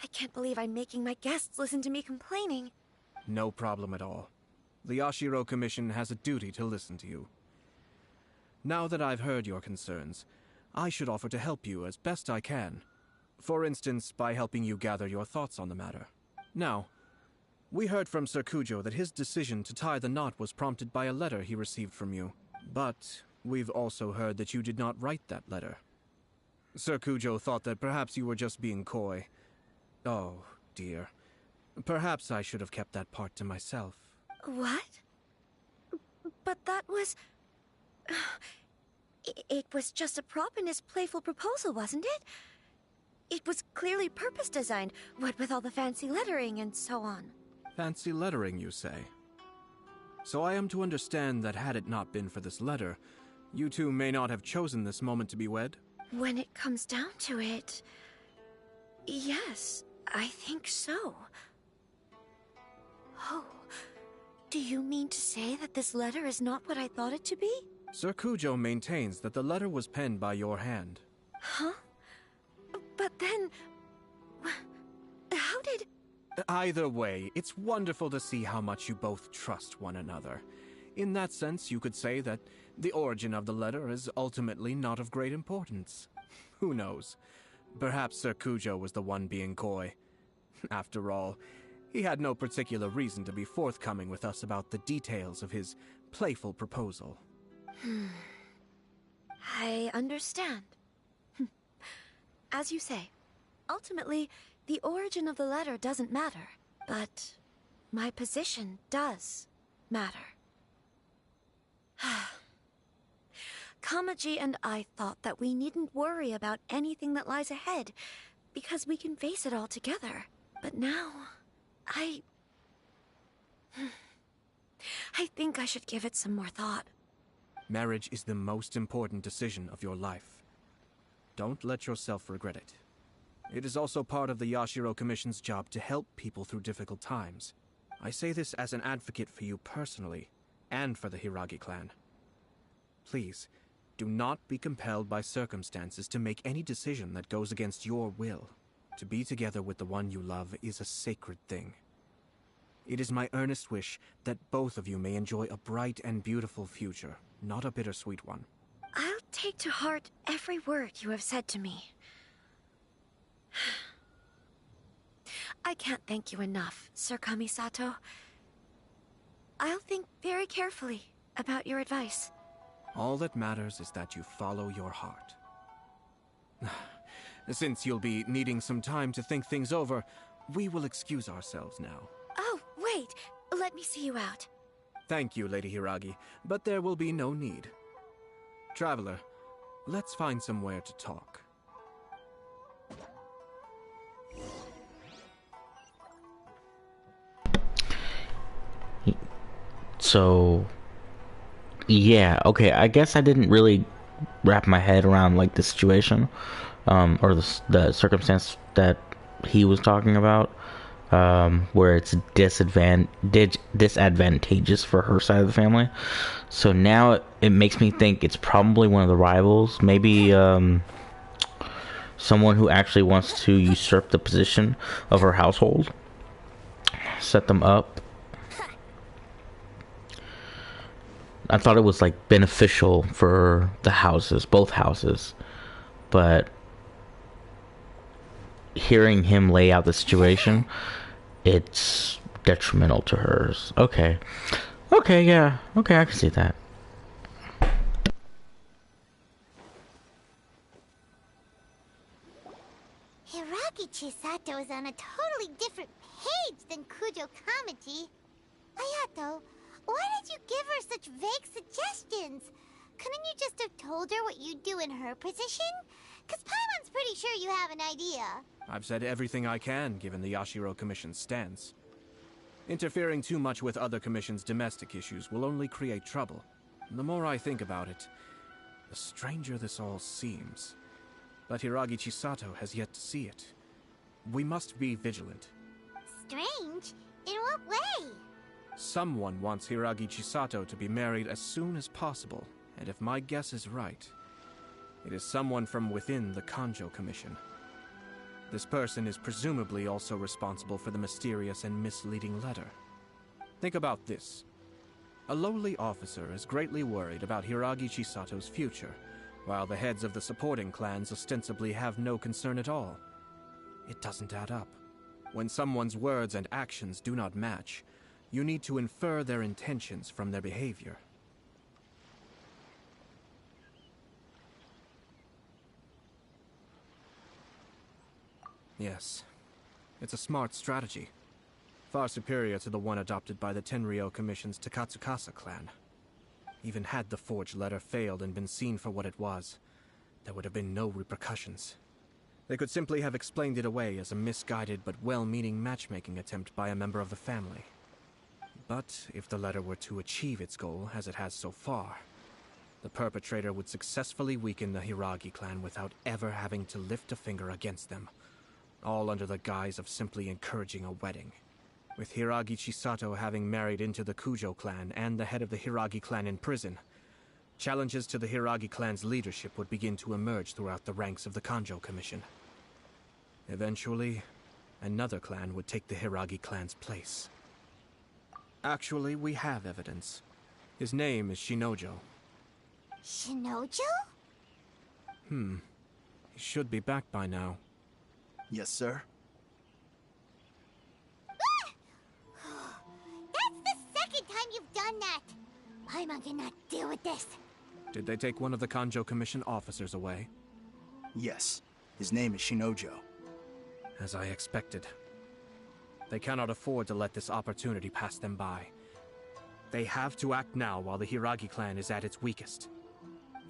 I can't believe I'm making my guests listen to me complaining. No problem at all. The Yashiro Commission has a duty to listen to you. Now that I've heard your concerns, I should offer to help you as best I can. For instance, by helping you gather your thoughts on the matter. Now, We heard from Sir Kujo that his decision to tie the knot was prompted by a letter he received from you. But we've also heard that you did not write that letter. Sir Kujo thought that perhaps you were just being coy. Oh, dear. Perhaps I should have kept that part to myself. What? But that was... It was just a prop in his playful proposal, wasn't it? It was clearly purpose-designed, what with all the fancy lettering and so on. Fancy lettering, you say? So I am to understand that had it not been for this letter, you two may not have chosen this moment to be wed? When it comes down to it... yes, I think so. Oh, do you mean to say that this letter is not what I thought it to be? Sir Kujo maintains that the letter was penned by your hand. Huh? But then... how did... Either way, it's wonderful to see how much you both trust one another. In that sense, you could say that the origin of the letter is ultimately not of great importance. Who knows? Perhaps Sir Kujo was the one being coy. After all, he had no particular reason to be forthcoming with us about the details of his playful proposal. I understand. As you say, ultimately, the origin of the letter doesn't matter, but my position does matter. Kamaji and I thought that we needn't worry about anything that lies ahead, because we can face it all together. But now, I think I should give it some more thought. Marriage is the most important decision of your life. Don't let yourself regret it. It is also part of the Yashiro Commission's job to help people through difficult times. I say this as an advocate for you personally, and for the Hiragi clan. Please, do not be compelled by circumstances to make any decision that goes against your will. To be together with the one you love is a sacred thing. It is my earnest wish that both of you may enjoy a bright and beautiful future, not a bittersweet one. I'll take to heart every word you have said to me. I can't thank you enough, Sir Kamisato. I'll think very carefully about your advice. All that matters is that you follow your heart. Since you'll be needing some time to think things over, we will excuse ourselves now. Oh, wait! Let me see you out. Thank you, Lady Hiragi, but there will be no need. Traveler, let's find somewhere to talk. So, yeah, okay, I guess I didn't really wrap my head around, like, the situation, or the circumstance that he was talking about, where it's disadvantageous for her side of the family. So now it makes me think it's probably one of the rivals, maybe, someone who actually wants to usurp the position of her household, set them up. I thought it was, like, beneficial for the houses, both houses, but hearing him lay out the situation, it's detrimental to hers. Okay, yeah, okay, I can see that. Hiragi Chisato is on a totally different page than Kujo Kamaji. Hayato, why did you give her such vague suggestions? Couldn't you just have told her what you'd do in her position? Because Paimon's pretty sure you have an idea. I've said everything I can, given the Yashiro Commission's stance. Interfering too much with other commissions' domestic issues will only create trouble. The more I think about it, the stranger this all seems. But Hiragi Chisato has yet to see it. We must be vigilant. Strange? In what way? Someone wants Hiragi Chisato to be married as soon as possible, and if my guess is right, it is someone from within the Kanjo Commission. This person is presumably also responsible for the mysterious and misleading letter. Think about this. A lowly officer is greatly worried about Hiragi Chisato's future, while the heads of the supporting clans ostensibly have no concern at all. It doesn't add up. When someone's words and actions do not match, you need to infer their intentions from their behavior. Yes, it's a smart strategy. Far superior to the one adopted by the Tenryou Commission's Takatsukasa clan. Even had the forged letter failed and been seen for what it was, there would have been no repercussions. They could simply have explained it away as a misguided but well-meaning matchmaking attempt by a member of the family. But if the letter were to achieve its goal, as it has so far, the perpetrator would successfully weaken the Hiragi clan without ever having to lift a finger against them, all under the guise of simply encouraging a wedding. With Hiragi Chisato having married into the Kujo clan and the head of the Hiragi clan in prison, challenges to the Hiragi clan's leadership would begin to emerge throughout the ranks of the Kanjo Commission. Eventually, another clan would take the Hiragi clan's place. Actually, we have evidence. His name is Shinojo. Shinojo? He should be back by now. Yes, sir. That's the second time you've done that! Paimon cannot deal with this. Did they take one of the Kanjo Commission officers away? Yes. His name is Shinojo. As I expected. They cannot afford to let this opportunity pass them by. They have to act now while the Hiragi clan is at its weakest.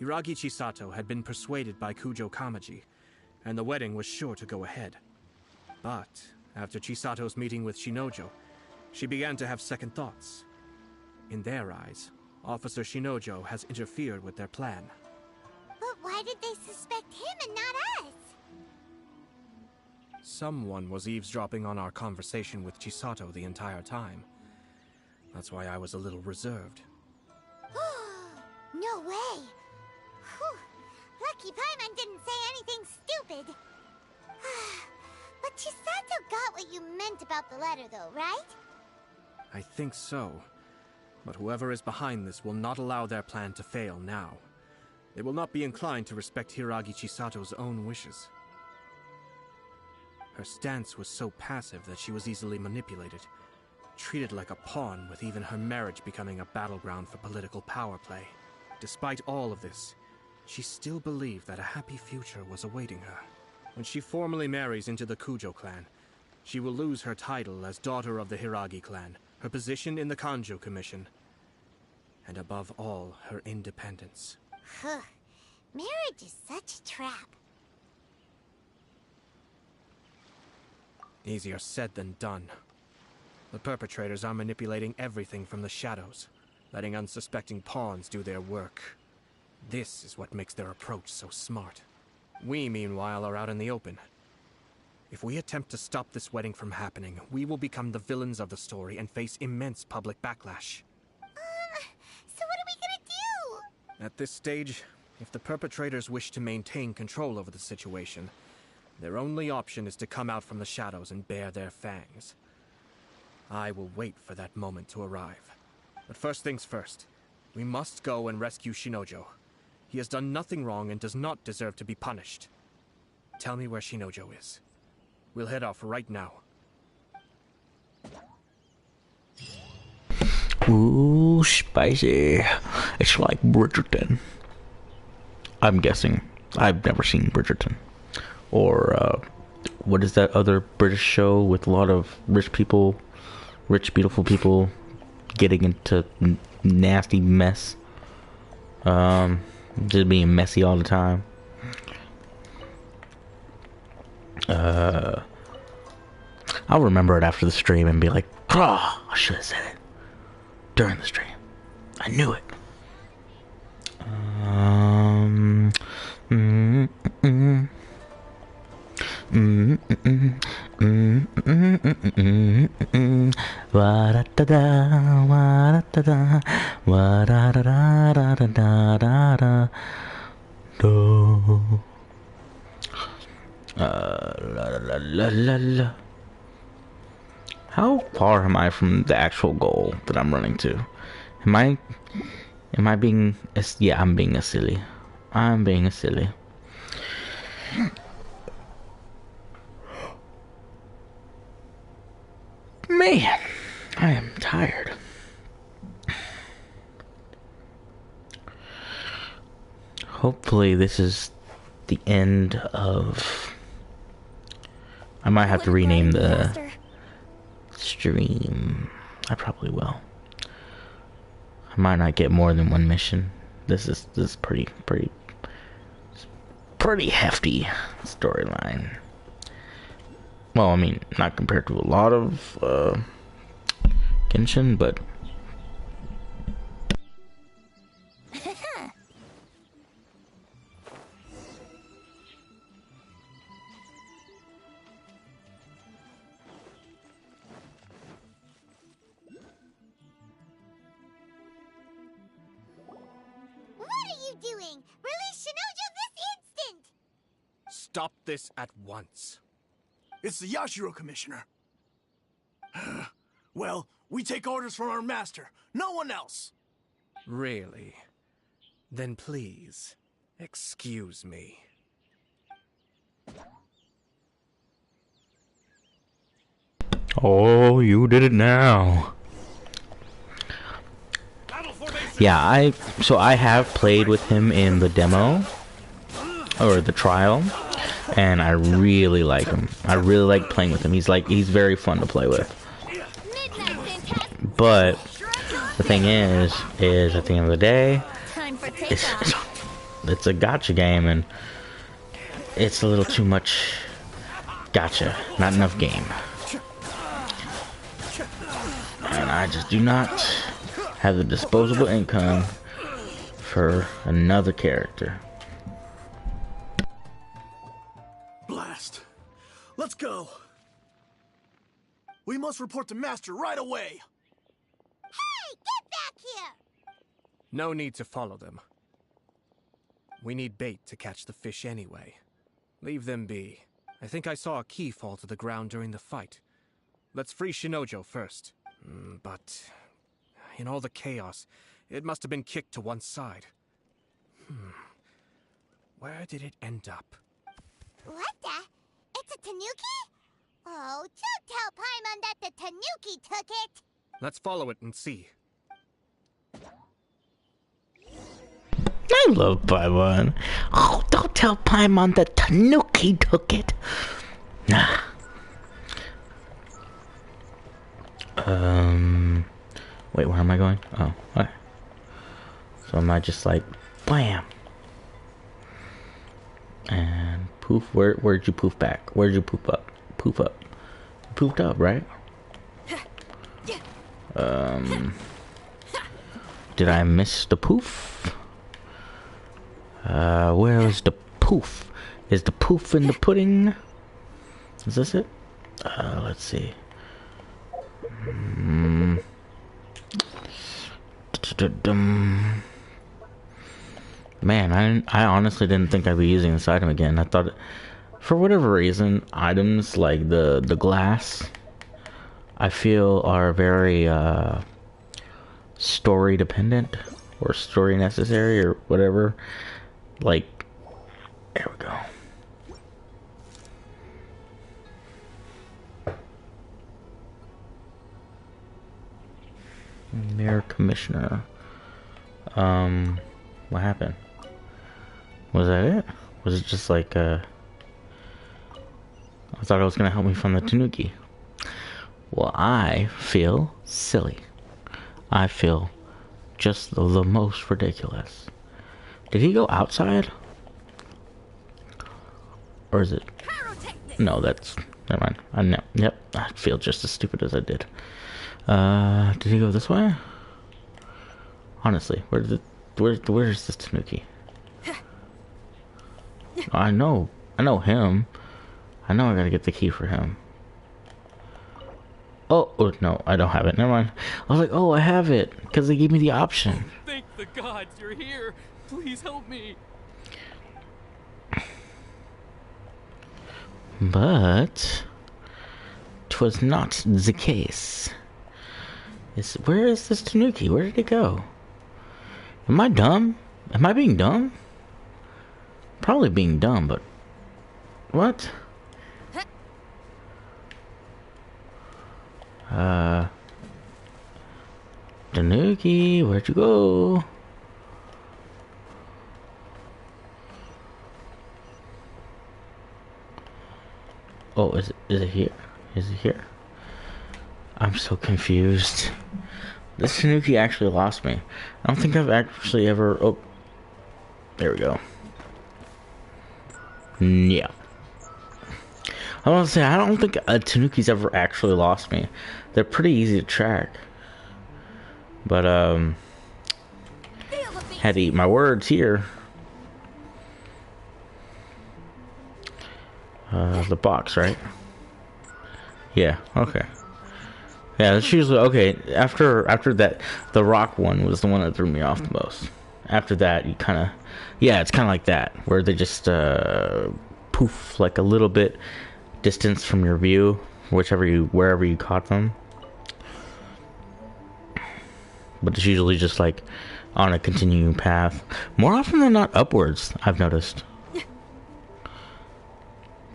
Hiragi Chisato had been persuaded by Kujo Kamaji, and the wedding was sure to go ahead. But after Chisato's meeting with Shinojo, she began to have second thoughts. In their eyes, Officer Shinojo has interfered with their plan. But why did they suspect him and not us? Someone was eavesdropping on our conversation with Chisato the entire time. That's why I was a little reserved. No way! Whew. Lucky Paimon didn't say anything stupid. But Chisato got what you meant about the letter though, right? I think so. But whoever is behind this will not allow their plan to fail now. They will not be inclined to respect Hiragi Chisato's own wishes. Her stance was so passive that she was easily manipulated, treated like a pawn, with even her marriage becoming a battleground for political power play. Despite all of this, she still believed that a happy future was awaiting her. When she formally marries into the Kujo clan, she will lose her title as daughter of the Hiragi clan, her position in the Kanjo Commission, and above all, her independence. Marriage is such a trap. Easier said than done. The perpetrators are manipulating everything from the shadows, letting unsuspecting pawns do their work. This is what makes their approach so smart. We, meanwhile, are out in the open. If we attempt to stop this wedding from happening, we will become the villains of the story and face immense public backlash. So what are we gonna do? At this stage, if the perpetrators wish to maintain control over the situation, their only option is to come out from the shadows and bare their fangs. I will wait for that moment to arrive. But first things first, we must go and rescue Shinojo. He has done nothing wrong and does not deserve to be punished. Tell me where Shinojo is. We'll head off right now. Ooh, spicy. It's like Bridgerton. I'm guessing. I've never seen Bridgerton. Or, what is that other British show with a lot of rich people, rich, beautiful people getting into nasty mess? Just being messy all the time. I'll remember it after the stream and be like, oh, I should have said it during the stream. I knew it. How far am I from the actual goal that I'm running to? Am I being yeah, I'm being a silly. I'm being a silly. hopefully this is the end of... I might have to rename the stream. I probably will. I might not get more than one mission. This is pretty hefty storyline. Well, I mean, not compared to a lot of Genshin, but doing? Release Shinojo this instant! Stop this at once. It's the Yashiro, Commissioner. Well, we take orders from our master. No one else. Really? Then please, excuse me. oh, you did it now. Yeah, I have played with him in the demo or the trial, and I really like him. I really like playing with him. He's very fun to play with. But the thing is at the end of the day, it's a gacha game, and it's a little too much gacha, not enough game. And I just do not have the disposable income for another character. Blast. Let's go. We must report to Master right away. Hey, get back here! No need to follow them. We need bait to catch the fish anyway. Leave them be. I think I saw a key fall to the ground during the fight. Let's free Shinojo first. But in all the chaos, it must have been kicked to one side. Where did it end up? What the? It's a tanuki? Oh, don't tell Paimon that the tanuki took it! Let's follow it and see. I love Paimon. Oh, don't tell Paimon that tanuki took it. Nah. Wait, where am I going? Oh, what? So am I just like, bam, and poof? Where'd you poof back? Where'd you poof up? Poof up. You poofed up, right? Did I miss the poof? Where is the poof? Is the poof in the pudding? Is this it? Let's see. Man, I honestly didn't think I'd be using this item again. I thought, for whatever reason, items like the glass, I feel are very story dependent or story necessary or whatever. Like, there we go. Mayor Commissioner. What happened? Was that it? Was it just like, I thought it was gonna help me from the tanuki. Well, I feel silly. I feel just the most ridiculous. Did he go outside? Or is it? No, that's... Never mind. I know. Yep, I feel just as stupid as I did. Did he go this way? Honestly, where's this tanuki? I know him. I know I gotta get the key for him. Oh, no, I don't have it. Never mind. I was like, oh, I have it, because they gave me the option. Thank the gods you're here. Please help me. But 'twas not the case. Where is this tanuki? Where did it go? Am I dumb? Am I being dumb? Probably being dumb, but... What? Tanuki, where'd you go? Oh, is it here? Is it here? I'm so confused. This Tanuki actually lost me. I don't think I've actually ever... Oh. There we go. Yeah. I want to say, I don't think a Tanuki's ever actually lost me. They're pretty easy to track. But, had to eat my words here. The box, right? Yeah, okay. Yeah, that's usually okay. After that, the rock one was the one that threw me off the most. After that, you kind of, yeah, it's kind of like that, where they just poof like a little bit distance from your view, wherever you caught them. But it's usually just like on a continuing path. More often than not, upwards. I've noticed,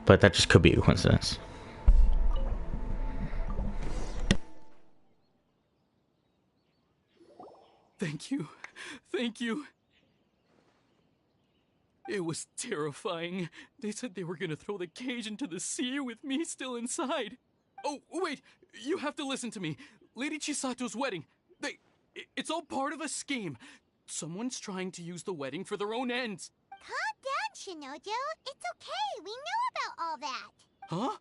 but that just could be a coincidence. Thank you. Thank you. It was terrifying. They said they were gonna throw the cage into the sea with me still inside. Oh, wait! You have to listen to me. Lady Chisato's wedding. It's all part of a scheme. Someone's trying to use the wedding for their own ends. Calm down, Shinojo. It's okay. We know about all that. Huh?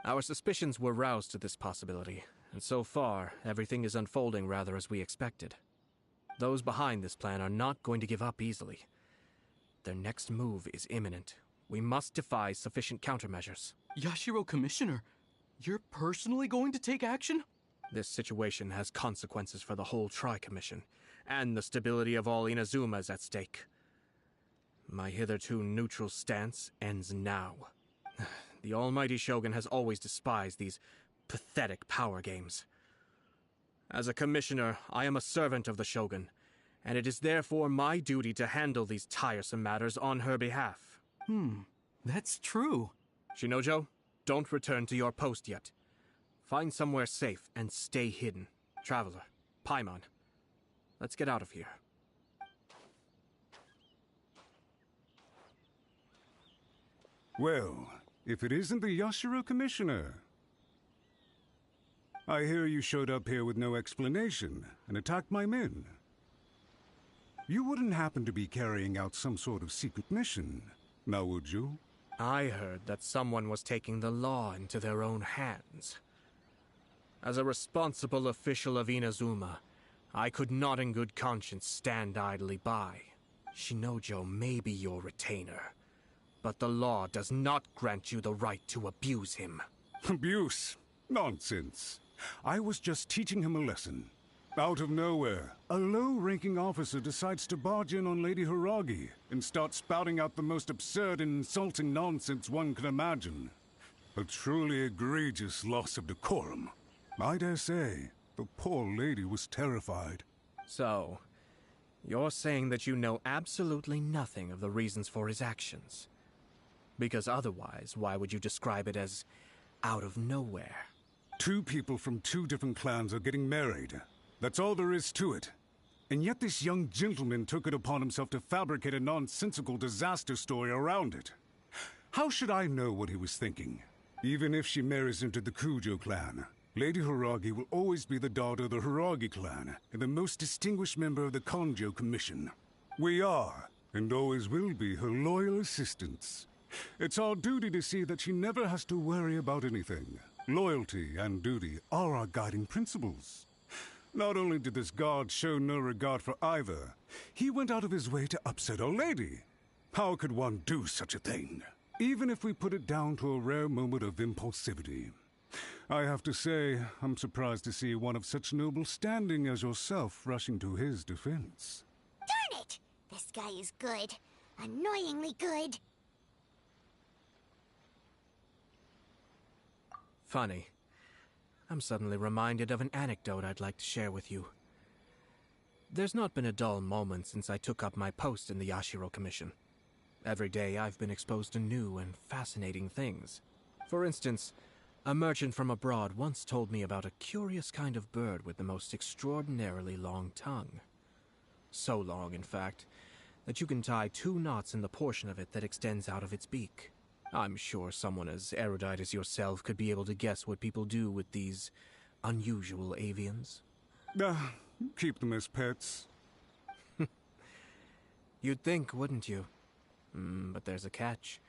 Our suspicions were roused to this possibility, and so far, everything is unfolding rather as we expected. Those behind this plan are not going to give up easily. Their next move is imminent. We must devise sufficient countermeasures. Yashiro Commissioner, you're personally going to take action? This situation has consequences for the whole Tri-Commission, and the stability of all Inazuma is at stake. My hitherto neutral stance ends now. The almighty Shogun has always despised these pathetic power games. As a commissioner, I am a servant of the Shogun, and it is therefore my duty to handle these tiresome matters on her behalf. That's true. Shinojo, don't return to your post yet. Find somewhere safe and stay hidden. Traveler, Paimon, let's get out of here. Well, if it isn't the Yashiro Commissioner. I hear you showed up here with no explanation and attacked my men. You wouldn't happen to be carrying out some sort of secret mission, now would you? I heard that someone was taking the law into their own hands. As a responsible official of Inazuma, I could not in good conscience stand idly by. Shinojo may be your retainer, but the law does not grant you the right to abuse him. Abuse? Nonsense. I was just teaching him a lesson. Out of nowhere, a low-ranking officer decides to barge in on Lady Hiragi and start spouting out the most absurd and insulting nonsense one can imagine. A truly egregious loss of decorum. I dare say, the poor lady was terrified. So, you're saying that you know absolutely nothing of the reasons for his actions? Because otherwise, why would you describe it as out of nowhere? Two people from two different clans are getting married. That's all there is to it. And yet this young gentleman took it upon himself to fabricate a nonsensical disaster story around it. How should I know what he was thinking? Even if she marries into the Kujo clan, Lady Hiragi will always be the daughter of the Hiragi clan and the most distinguished member of the Konjo Commission. We are, and always will be, her loyal assistants. It's our duty to see that she never has to worry about anything. Loyalty and duty are our guiding principles. Not only did this guard show no regard for either, he went out of his way to upset our lady. How could one do such a thing? Even if we put it down to a rare moment of impulsivity. I have to say, I'm surprised to see one of such noble standing as yourself rushing to his defense. Darn it! This guy is good. Annoyingly good. Funny. I'm suddenly reminded of an anecdote I'd like to share with you. There's not been a dull moment since I took up my post in the Yashiro Commission. Every day I've been exposed to new and fascinating things. For instance, a merchant from abroad once told me about a curious kind of bird with the most extraordinarily long tongue. So long, in fact, that you can tie 2 knots in the portion of it that extends out of its beak. I'm sure someone as erudite as yourself could be able to guess what people do with these unusual avians. Keep them as pets. You'd think, wouldn't you? But there's a catch.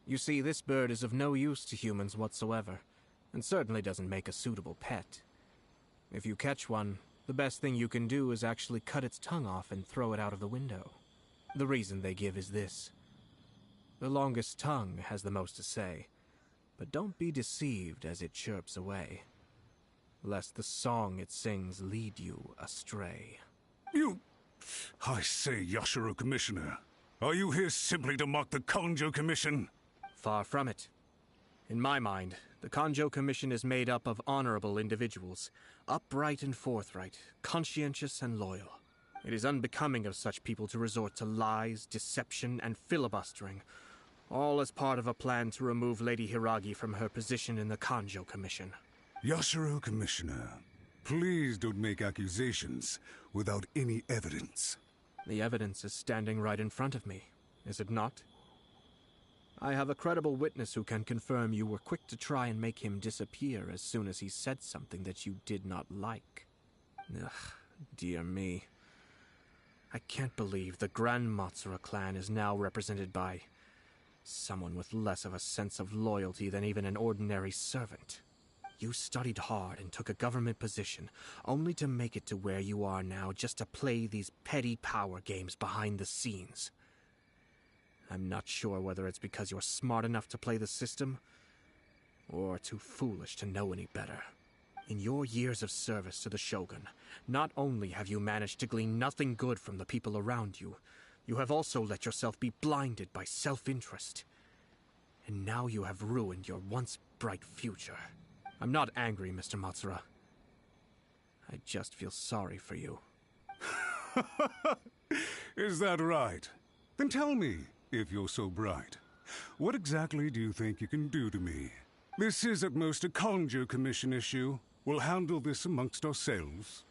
You see, this bird is of no use to humans whatsoever, and certainly doesn't make a suitable pet. If you catch one, the best thing you can do is actually cut its tongue off and throw it out of the window. The reason they give is this. The longest tongue has the most to say, but don't be deceived as it chirps away, lest the song it sings lead you astray. I say, Yashiro Commissioner, are you here simply to mock the Kanjo Commission? Far from it. In my mind, the Kanjo Commission is made up of honorable individuals, upright and forthright, conscientious and loyal. It is unbecoming of such people to resort to lies, deception, and filibustering, all as part of a plan to remove Lady Hiragi from her position in the Kanjo Commission. Yashiro Commissioner, please don't make accusations without any evidence. The evidence is standing right in front of me, is it not? I have a credible witness who can confirm you were quick to try and make him disappear as soon as he said something that you did not like. Ugh, dear me. I can't believe the Grand Matsura clan is now represented by someone with less of a sense of loyalty than even an ordinary servant. You studied hard and took a government position, only to make it to where you are now just to play these petty power games behind the scenes. I'm not sure whether it's because you're smart enough to play the system, or too foolish to know any better. In your years of service to the Shogun, not only have you managed to glean nothing good from the people around you, you have also let yourself be blinded by self-interest. And now you have ruined your once bright future. I'm not angry, Mr. Matsura. I just feel sorry for you. Is that right? Then tell me, if you're so bright, what exactly do you think you can do to me? This is at most a Kanjo Commission issue. We'll handle this amongst ourselves.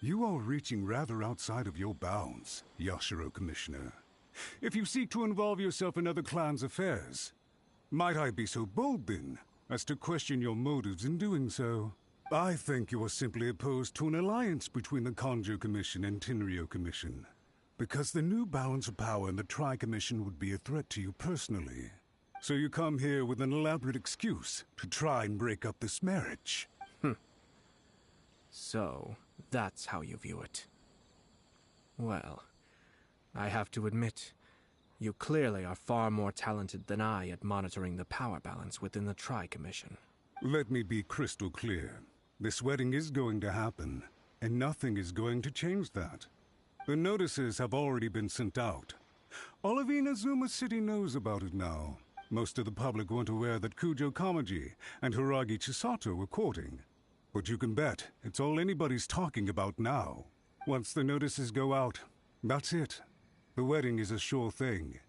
You are reaching rather outside of your bounds, Yashiro Commissioner. If you seek to involve yourself in other clans' affairs, might I be so bold then as to question your motives in doing so? I think you are simply opposed to an alliance between the Kanjo Commission and Tenryo Commission, because the new balance of power in the Tri-Commission would be a threat to you personally. So you come here with an elaborate excuse to try and break up this marriage. So, that's how you view it. Well, I have to admit, you clearly are far more talented than I at monitoring the power balance within the Tri-Commission. Let me be crystal clear. This wedding is going to happen, and nothing is going to change that. The notices have already been sent out. All of Inazuma City knows about it now. Most of the public weren't aware that Kujo Kamaji and Hiragi Chisato were courting. But you can bet it's all anybody's talking about now. Once the notices go out, that's it. The wedding is a sure thing,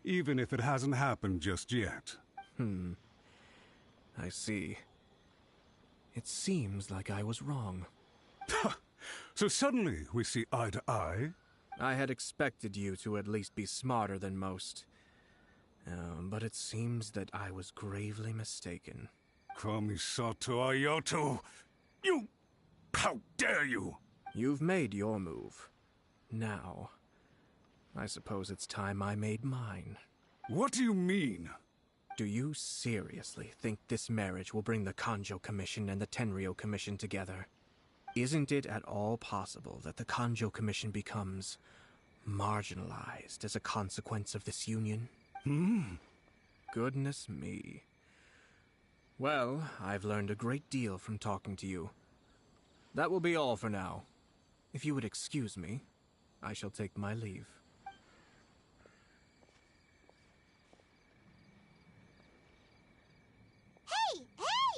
even if it hasn't happened just yet. I see. It seems like I was wrong. So suddenly we see eye to eye? I had expected you to at least be smarter than most. But it seems that I was gravely mistaken. Kamisato Ayato! You... How dare you! You've made your move. Now, I suppose it's time I made mine. What do you mean? Do you seriously think this marriage will bring the Kanjo Commission and the Tenryo Commission together? Isn't it at all possible that the Kanjo Commission becomes marginalized as a consequence of this union? Goodness me. Well, I've learned a great deal from talking to you. That will be all for now. If you would excuse me, I shall take my leave. Hey!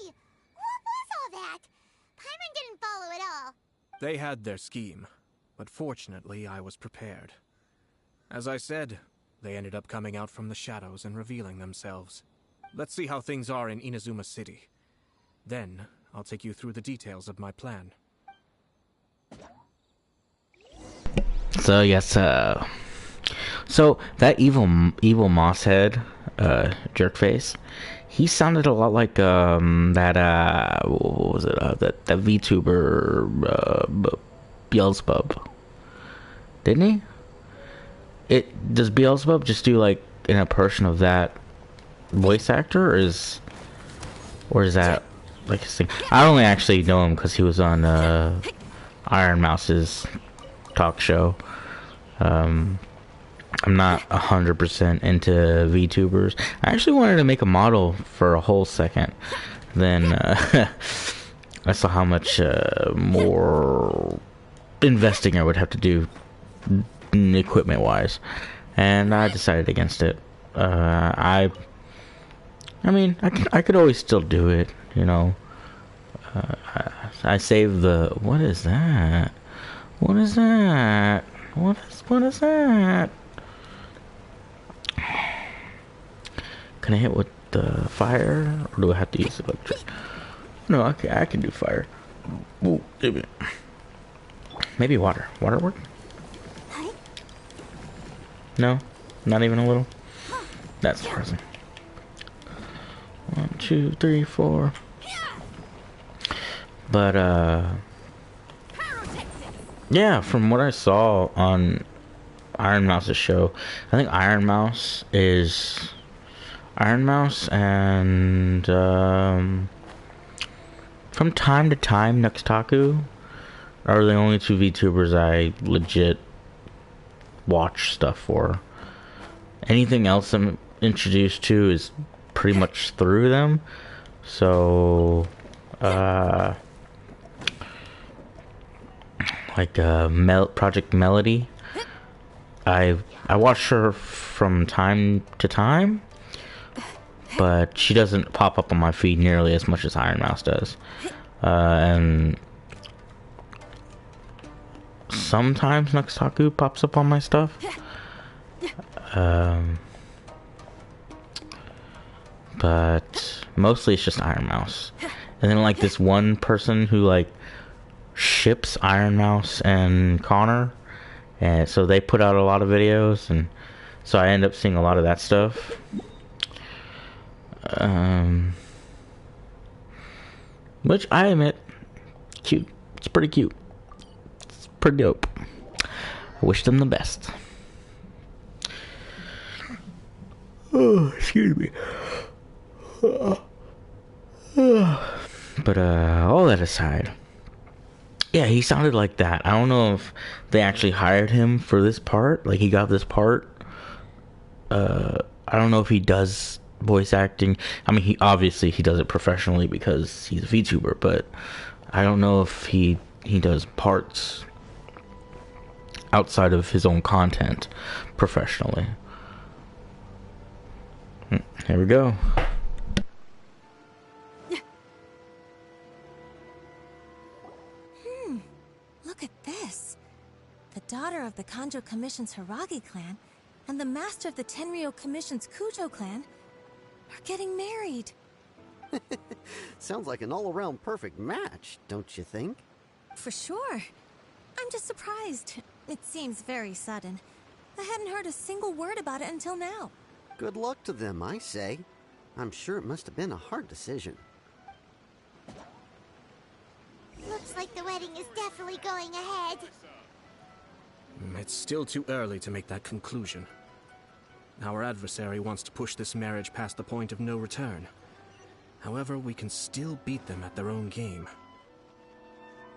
What was all that? Paimon didn't follow at all. They had their scheme, but fortunately I was prepared. As I said, they ended up coming out from the shadows and revealing themselves. Let's see how things are in Inazuma City. Then, I'll take you through the details of my plan. So yes, so that evil moss head, Jerkface. He sounded a lot like that what was it? That VTuber Beelzebub. Didn't he? Does Beelzebub just do like an impression of that voice actor, or is that like his thing? I only actually know him because he was on Iron Mouse's talk show. I'm not 100% into VTubers. I actually wanted to make a model for a whole second. Then I saw how much more investing I would have to do equipment wise, and I decided against it. I mean, I could always still do it, you know. I saved the... What is that? What is that? What is that? Can I hit with the fire, or do I have to use electric? No, okay, I can do fire. Ooh, maybe water. Water work? No, not even a little. That's surprising. 1, 2, 3, 4. But yeah, from what I saw on Iron Mouse's show, I think Iron Mouse and from time to time Nuxtaku are the only two VTubers I legit watch stuff for. Anything else I'm introduced to is pretty much through them. So like Project Melody, I watch her from time to time, but she doesn't pop up on my feed nearly as much as Iron Mouse does. And sometimes Nuxtaku pops up on my stuff. But mostly it's just Iron Mouse. And then like this one person who like ships Iron Mouse and Connor, and so they put out a lot of videos, and so I end up seeing a lot of that stuff. Which I admit, cute. It's pretty cute. It's pretty dope. I wish them the best. Oh, excuse me. But all that aside, yeah, he sounded like that. I don't know if they actually hired him for this part, like he got this part. I don't know if he does voice acting. I mean, he obviously does it professionally because he's a VTuber, but I don't know if he does parts outside of his own content professionally. Here we go. Look at this. The daughter of the Kanjo Commission's Hiragi clan and the master of the Tenryo Commission's Kujo clan are getting married. Sounds like an all-around perfect match, don't you think? For sure. I'm just surprised. It seems very sudden. I hadn't heard a single word about it until now. Good luck to them, I say. I'm sure it must have been a hard decision. Looks like the wedding is definitely going ahead. It's still too early to make that conclusion. Our adversary wants to push this marriage past the point of no return. However, we can still beat them at their own game.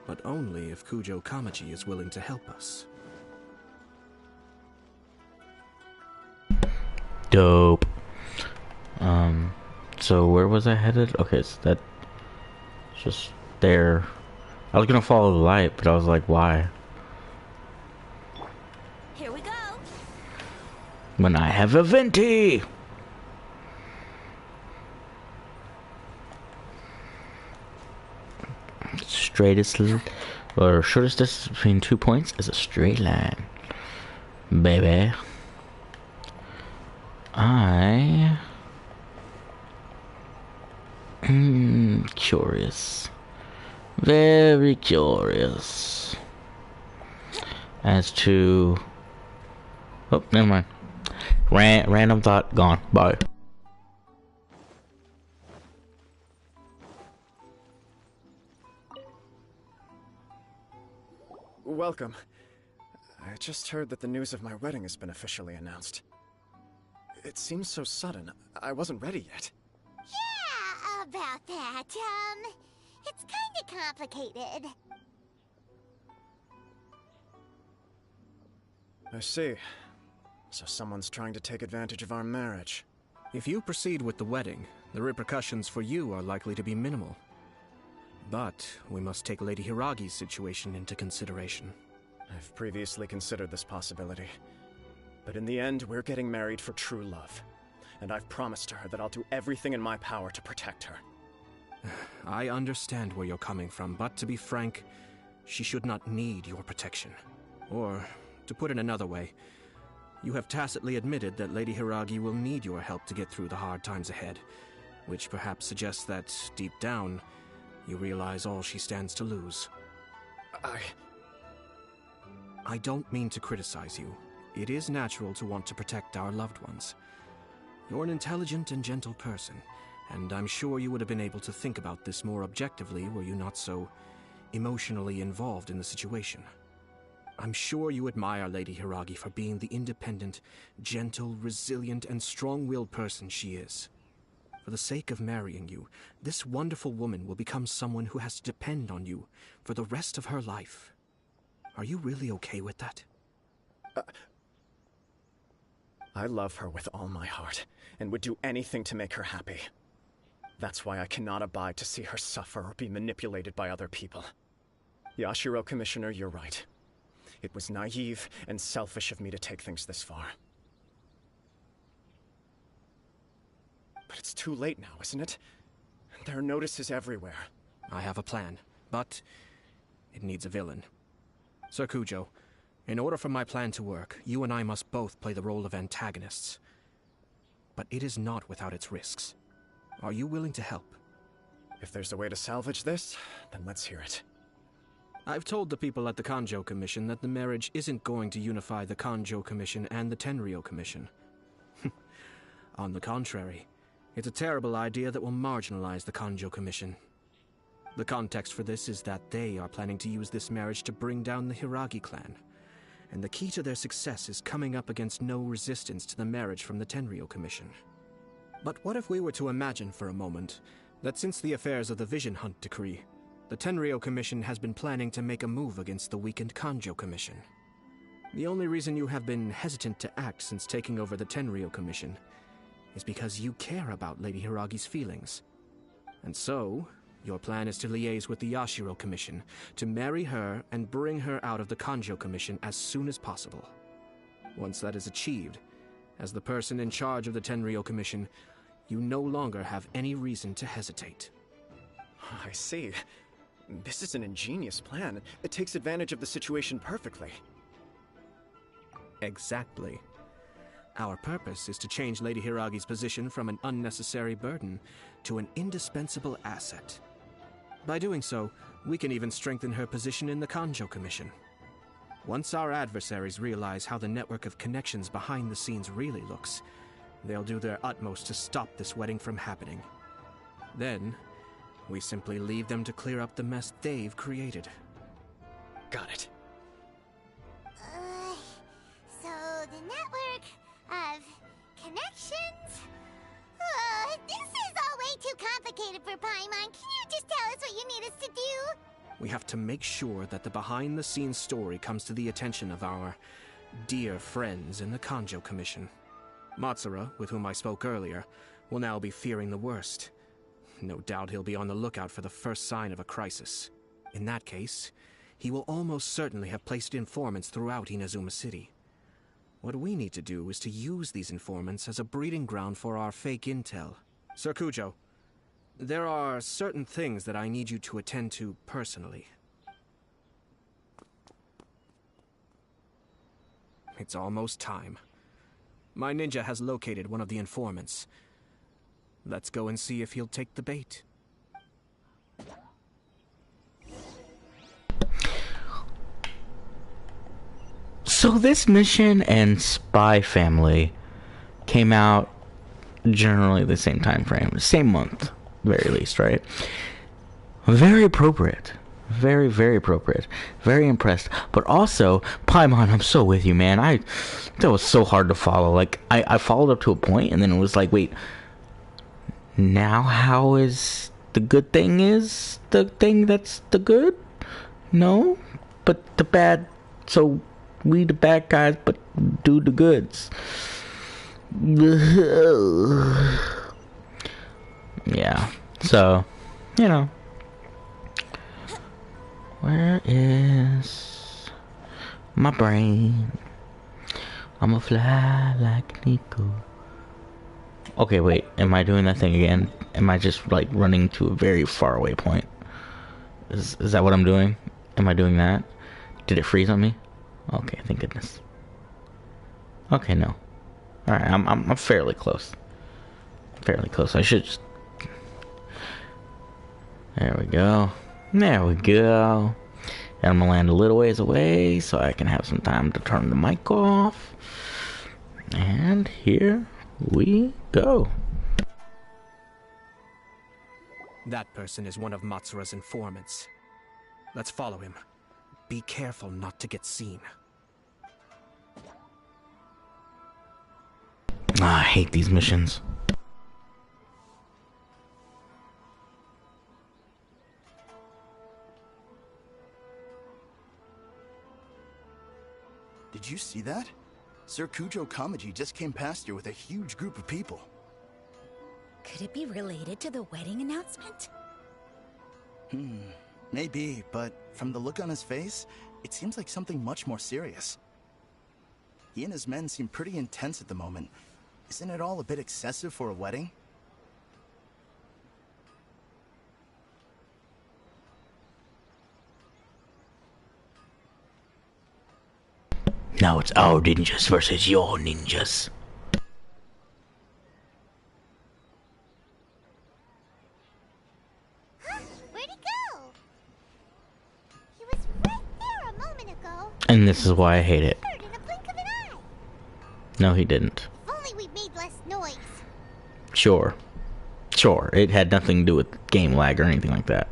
But only if Kujo Kamaji is willing to help us. Dope. So where was I headed? Okay, so that's just there. I was gonna follow the light, but I was like, why? Here we go. When I have a venti. Straightest or shortest distance between 2 points is a straight line, baby. Curious, very curious as to. Oh, never mind. Random thought gone. Bye. welcome. I just heard that the news of my wedding has been officially announced. It seems so sudden. I wasn't ready yet. Yeah, about that. It's kinda complicated. I see. So someone's trying to take advantage of our marriage. If you proceed with the wedding, the repercussions for you are likely to be minimal. But we must take Lady Hiragi's situation into consideration. I've previously considered this possibility. But in the end, we're getting married for true love. And I've promised her that I'll do everything in my power to protect her. I understand where you're coming from, but to be frank, she should not need your protection. Or, to put it another way, you have tacitly admitted that Lady Hiragi will need your help to get through the hard times ahead, which perhaps suggests that, deep down, you realize all she stands to lose. I don't mean to criticize you. It is natural to want to protect our loved ones. You're an intelligent and gentle person, and I'm sure you would have been able to think about this more objectively were you not so emotionally involved in the situation. I'm sure you admire Lady Hiragi for being the independent, gentle, resilient, and strong-willed person she is. For the sake of marrying you, this wonderful woman will become someone who has to depend on you for the rest of her life. Are you really okay with that? I love her with all my heart, and would do anything to make her happy. That's why I cannot abide to see her suffer or be manipulated by other people. Yashiro, Commissioner, you're right. It was naive and selfish of me to take things this far. But it's too late now, isn't it? There are notices everywhere. I have a plan, but it needs a villain. Sir Kujo, in order for my plan to work, you and I must both play the role of antagonists. But it is not without its risks. Are you willing to help? If there's a way to salvage this, then let's hear it. I've told the people at the Kanjo Commission that the marriage isn't going to unify the Kanjo Commission and the Tenryou Commission. On the contrary, it's a terrible idea that will marginalize the Kanjo Commission. The context for this is that they are planning to use this marriage to bring down the Hiragi clan. And the key to their success is coming up against no resistance to the marriage from the Tenryou Commission. But what if we were to imagine for a moment that since the affairs of the Vision Hunt Decree, the Tenryou Commission has been planning to make a move against the weakened Kanjo Commission? The only reason you have been hesitant to act since taking over the Tenryou Commission is because you care about Lady Hiragi's feelings. And so, your plan is to liaise with the Yashiro Commission, to marry her and bring her out of the Kanjo Commission as soon as possible. Once that is achieved, as the person in charge of the Tenryou Commission, you no longer have any reason to hesitate. I see. This is an ingenious plan. It takes advantage of the situation perfectly. Exactly. Our purpose is to change Lady Hiragi's position from an unnecessary burden to an indispensable asset. By doing so, we can even strengthen her position in the Kanjo Commission. Once our adversaries realize how the network of connections behind the scenes really looks, they'll do their utmost to stop this wedding from happening. Then, we simply leave them to clear up the mess they've created. Got it. So the network of connections? This is all way too complicated for Paimon. Can you just tell us what you need us to do? We have to make sure that the behind-the-scenes story comes to the attention of our dear friends in the Kanjo Commission. Matsura, with whom I spoke earlier, will now be fearing the worst. No doubt he'll be on the lookout for the first sign of a crisis. In that case, he will almost certainly have placed informants throughout Inazuma City. What we need to do is to use these informants as a breeding ground for our fake intel. Sir Kujo, there are certain things that I need you to attend to personally. It's almost time. My ninja has located one of the informants. Let's go and see if he'll take the bait. So this mission and Spy Family came out generally the same time frame, same month, very least, right? Very appropriate. Very, very appropriate. Very impressed. But also, Paimon, I'm so with you, man. That was so hard to follow. Like, I followed up to a point, and then it was like, wait, now how is the good thing is the thing that's the good? No? But the bad, so we the bad guys, but do the goods. Yeah. So, you know. Where is my brain? I'ma fly like an eagle. Okay, wait. Am I doing that thing again? Am I just, like, running to a very far away point? Is that what I'm doing? Am I doing that? Did it freeze on me? Okay, thank goodness. Okay, no. Alright, I'm fairly close. Fairly close. I should just... There we go. There we go. And I'm gonna land a little ways away so I can have some time to turn the mic off. And here we go. That person is one of Matsura's informants. Let's follow him. Be careful not to get seen. I hate these missions. Did you see that? Sir Kujo Kamaji just came past here with a huge group of people. Could it be related to the wedding announcement? Maybe, but from the look on his face, it seems like something much more serious. He and his men seem pretty intense at the moment. Isn't it all a bit excessive for a wedding? Now it's our ninjas versus your ninjas. Where'd he go? He was right there a moment ago. And this is why I hate it. In a blink of an eye. No, he didn't. If only we made less noise. Sure. Sure, it had nothing to do with game lag or anything like that.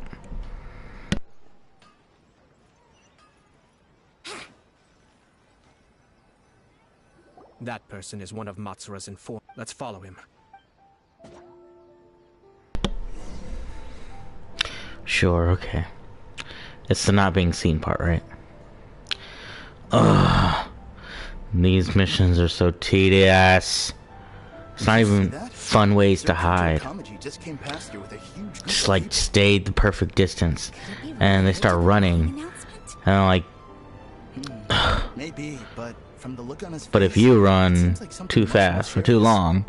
That person is one of Matsura's informants. Let's follow him. Sure, okay. It's the not being seen part, right? Ugh. These missions are so tedious. It's not even fun ways to hide. Just like stay the perfect distance. And they start running. And I'm like... Maybe, but from the look on his face, but if you run too fast for too long,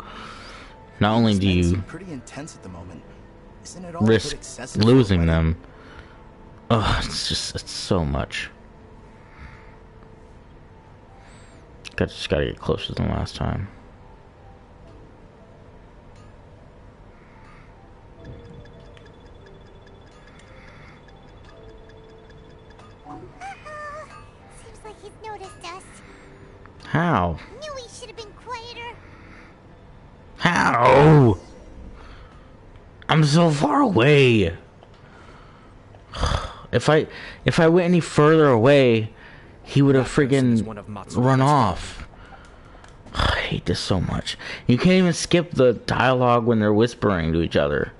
not only do you risk losing them, it's so much. Just gotta get closer than last time. Seems like he's noticed us. How? Knew we should have been quieter. How? I'm so far away. If I went any further away, he would have friggin' run off. I hate this so much. You can't even skip the dialogue when they're whispering to each other.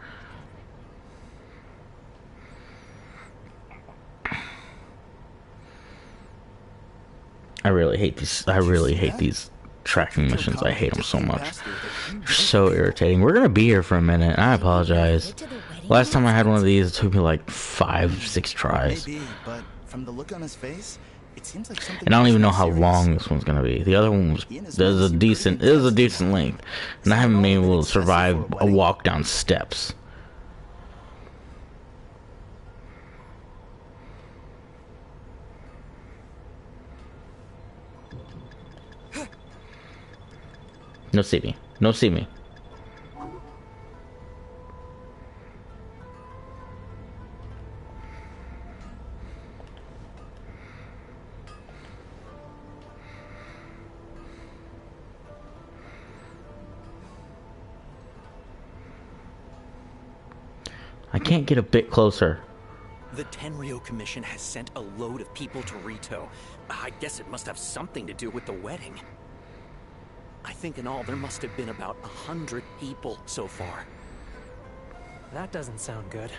I really hate these tracking missions. I hate them so much. They're so irritating. We're gonna be here for a minute. I apologize. Last time I had one of these, it took me like 5-6 tries. but from the look on his face, it seems like something. And I don't even know how long this one's gonna be. The other one was a decent length, and I haven't been able to survive a walk down steps. No see me. No see me. I can't get a bit closer. The Tenryo Commission has sent a load of people to Rito. I guess it must have something to do with the wedding. I think in all there must have been about 100 people so far. That doesn't sound good.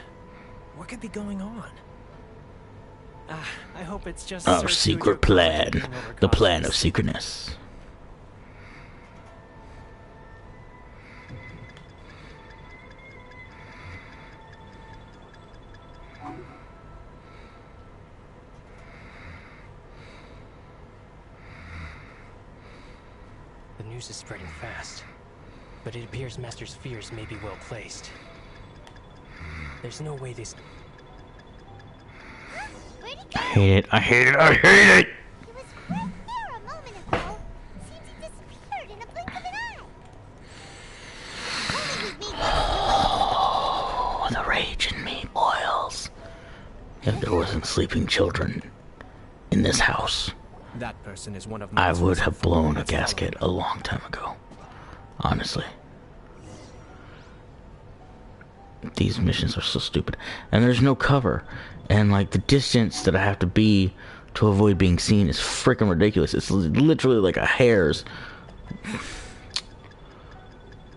What could be going on? I hope it's just Our secret plan. The plan of secretness. The news is spreading fast, but it appears Master's fears may be well placed. There's no way this... I hate it, I hate it, I hate it! He was right there a moment ago. Seems he disappeared in a blink of an eye. Oh, the rage in me boils. If there wasn't sleeping children in this house, That person is one of I would have blown a gasket a long time ago. Honestly. These missions are so stupid. And there's no cover. And like the distance that I have to be to avoid being seen is freaking ridiculous. It's literally like a hair's.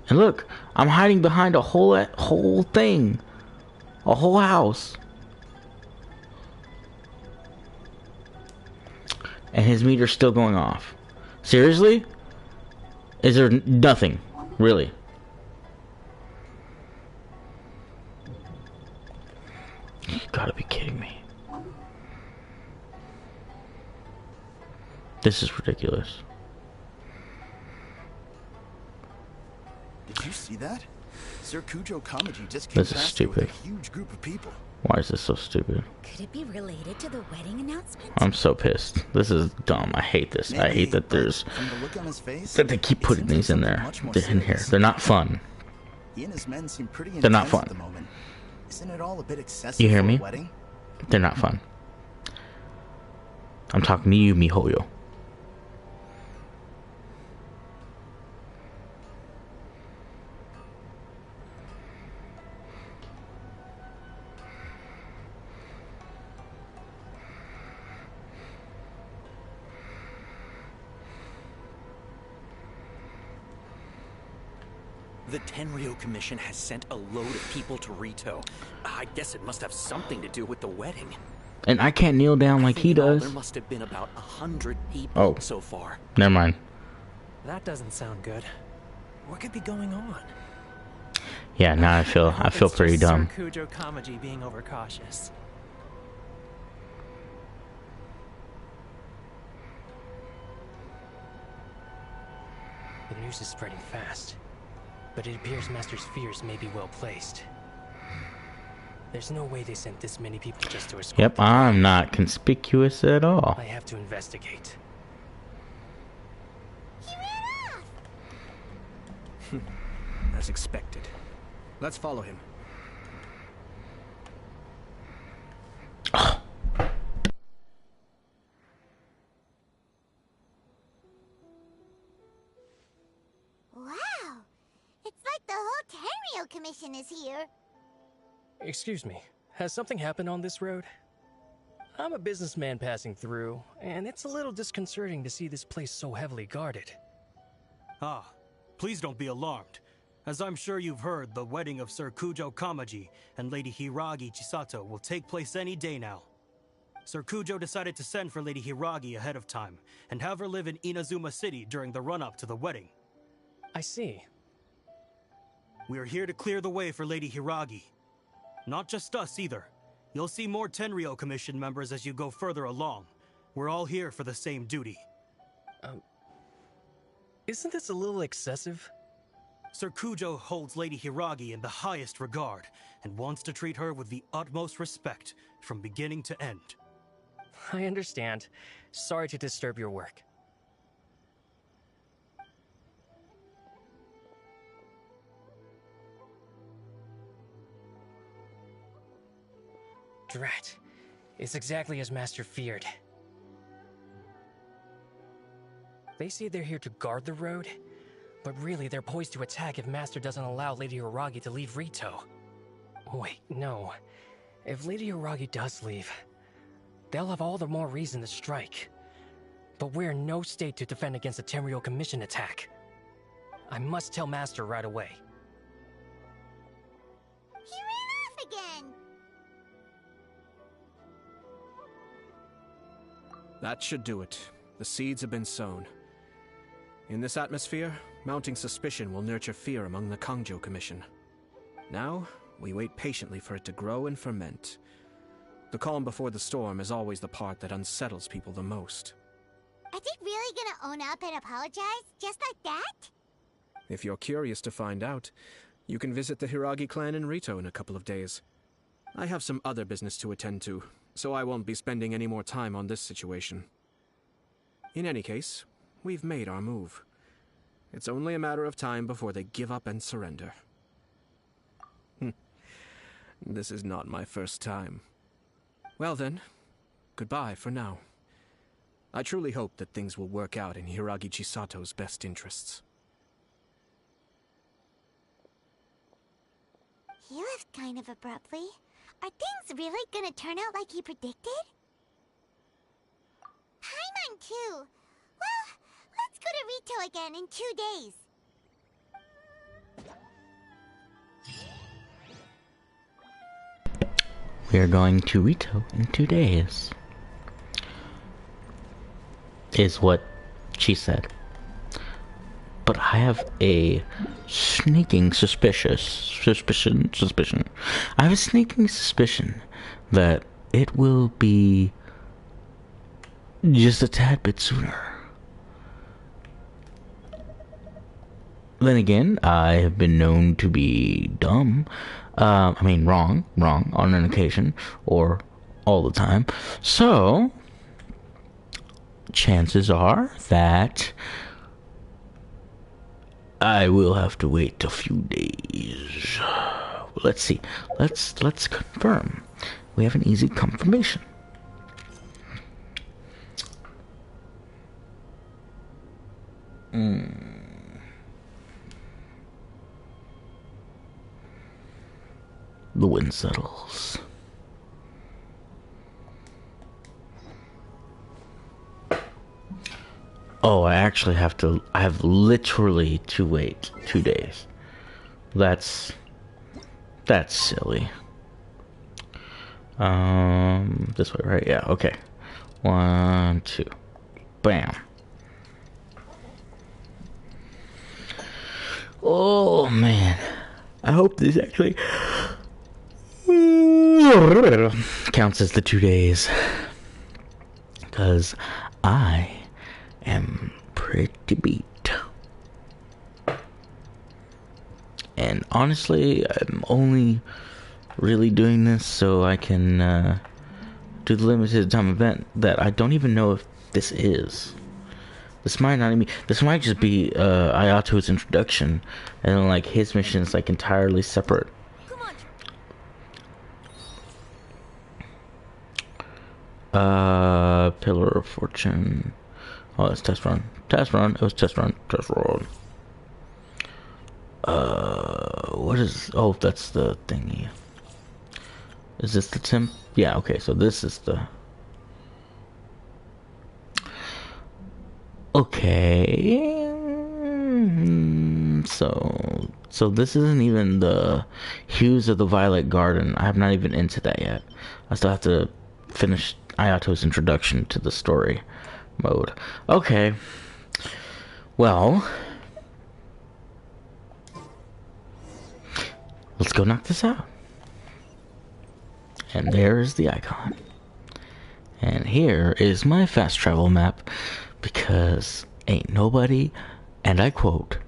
And look, I'm hiding behind a whole thing. A whole house. And his meter's still going off. Seriously? Is there nothing? Really? You gotta be kidding me. This is ridiculous. Did you see that? Sir Kujo Kamaji just came This is past here with stupid. a huge group of people. Why is this so stupid? Could it be related to the wedding announcement? I'm so pissed. This is dumb. I hate this. I hate that there's From the look on his face, that they keep putting these in there. They're in here. They're not fun. he and his men seem pretty They're not intense fun. at the moment. Isn't it all a bit excessive You hear for me? a wedding? They're not fun. I'm talking to you, miHoYo. The Tenryo Commission has sent a load of people to Rito. I guess it must have something to do with the wedding. And I can't kneel down like he There does. must have been about 100 people Oh. so far. Never mind. That doesn't sound good. What could be going on? Yeah, now I feel pretty dumb. Sir Kujo Kamaji being overcautious. The news is spreading fast, but it appears Master's fears may be well placed. There's no way they sent this many people just to escort. Yep, I'm not conspicuous at all. I have to investigate. As expected. Let's follow him. Wow! It's like the whole Tenryo Commission is here. Excuse me, has something happened on this road? I'm a businessman passing through, and it's a little disconcerting to see this place so heavily guarded. Ah, please don't be alarmed. As I'm sure you've heard, the wedding of Sir Kujo Kamaji and Lady Hiragi Chisato will take place any day now. Sir Kujo decided to send for Lady Hiragi ahead of time, and have her live in Inazuma City during the run-up to the wedding. I see. We are here to clear the way for Lady Hiragi. Not just us, either. You'll see more Tenryo Commission members as you go further along. We're all here for the same duty. Isn't this a little excessive? Sir Kujo holds Lady Hiragi in the highest regard, and wants to treat her with the utmost respect, from beginning to end. I understand. Sorry to disturb your work. Drat. It's exactly as Master feared. They say they're here to guard the road, but really they're poised to attack if Master doesn't allow Lady Hiragi to leave Rito. Wait, no. If Lady Hiragi does leave, they'll have all the more reason to strike. But we're in no state to defend against a Tenryou Commission attack. I must tell Master right away. He ran off again! That should do it. The seeds have been sown. In this atmosphere, mounting suspicion will nurture fear among the Kangjo Commission. Now, we wait patiently for it to grow and ferment. The calm before the storm is always the part that unsettles people the most. Are they really gonna own up and apologize? Just like that? If you're curious to find out, you can visit the Hiragi clan in Rito in a couple of days. I have some other business to attend to, so I won't be spending any more time on this situation. In any case, we've made our move. It's only a matter of time before they give up and surrender. This is not my first time. Well then, goodbye for now. I truly hope that things will work out in Hiragi Chisato's best interests. He left kind of abruptly. Are things really gonna turn out like he predicted? Paimon too! Well, let's go to Rito again in 2 days. We are going to Rito in 2 days. Is what she said. But I have a sneaking suspicion. I have a sneaking suspicion that it will be just a tad bit sooner. Then again, I have been known to be dumb. Wrong on an occasion, or all the time. So, chances are that I will have to wait a few days. Let's see. Let's confirm. We have an easy confirmation. The wind settles. Oh, I actually have to. I have literally to wait 2 days. That's silly. This way, right? Yeah. Okay. 1, 2. Bam. Oh man, I hope this actually counts as the 2 days, because I am pretty beat. And honestly, I'm only really doing this so I can do the limited time event that I don't even know if this is. This might not even. This might just be Ayato's introduction, and then like his mission is like entirely separate. Pillar of Fortune. Oh, that's test run. Test run. It was test run. Test run. What is? Oh, that's the thingy. Is this the temp? Yeah. Okay. So this is the. Okay. So this isn't even the Hues of the Violet Garden. I'm not even into that yet. I still have to finish Ayato's introduction to the story mode. Okay. Well, let's go knock this out. And there is the icon. And here is my fast travel map, because ain't nobody, and I quote,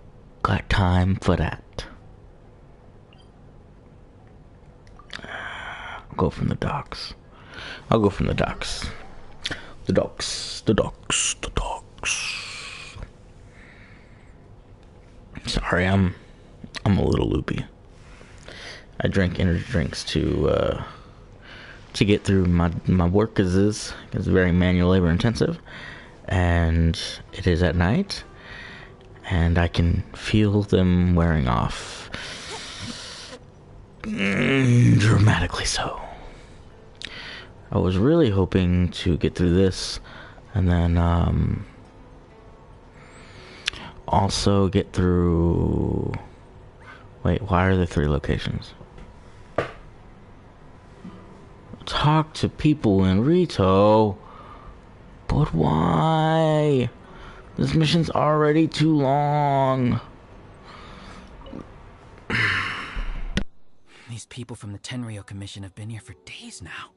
got time for that. I'll go from the docks. I'll go from the docks. The docks. The docks. The docks. Sorry, I'm a little loopy. I drink energy drinks to get through my work, because it's very manual labor intensive, and it is at night, and I can feel them wearing off. Dramatically so. I was really hoping to get through this and then also get through... Wait, why are there 3 locations? Talk to people in Rito. But why? This mission's already too long. These people from the Tenryou Commission have been here for days now.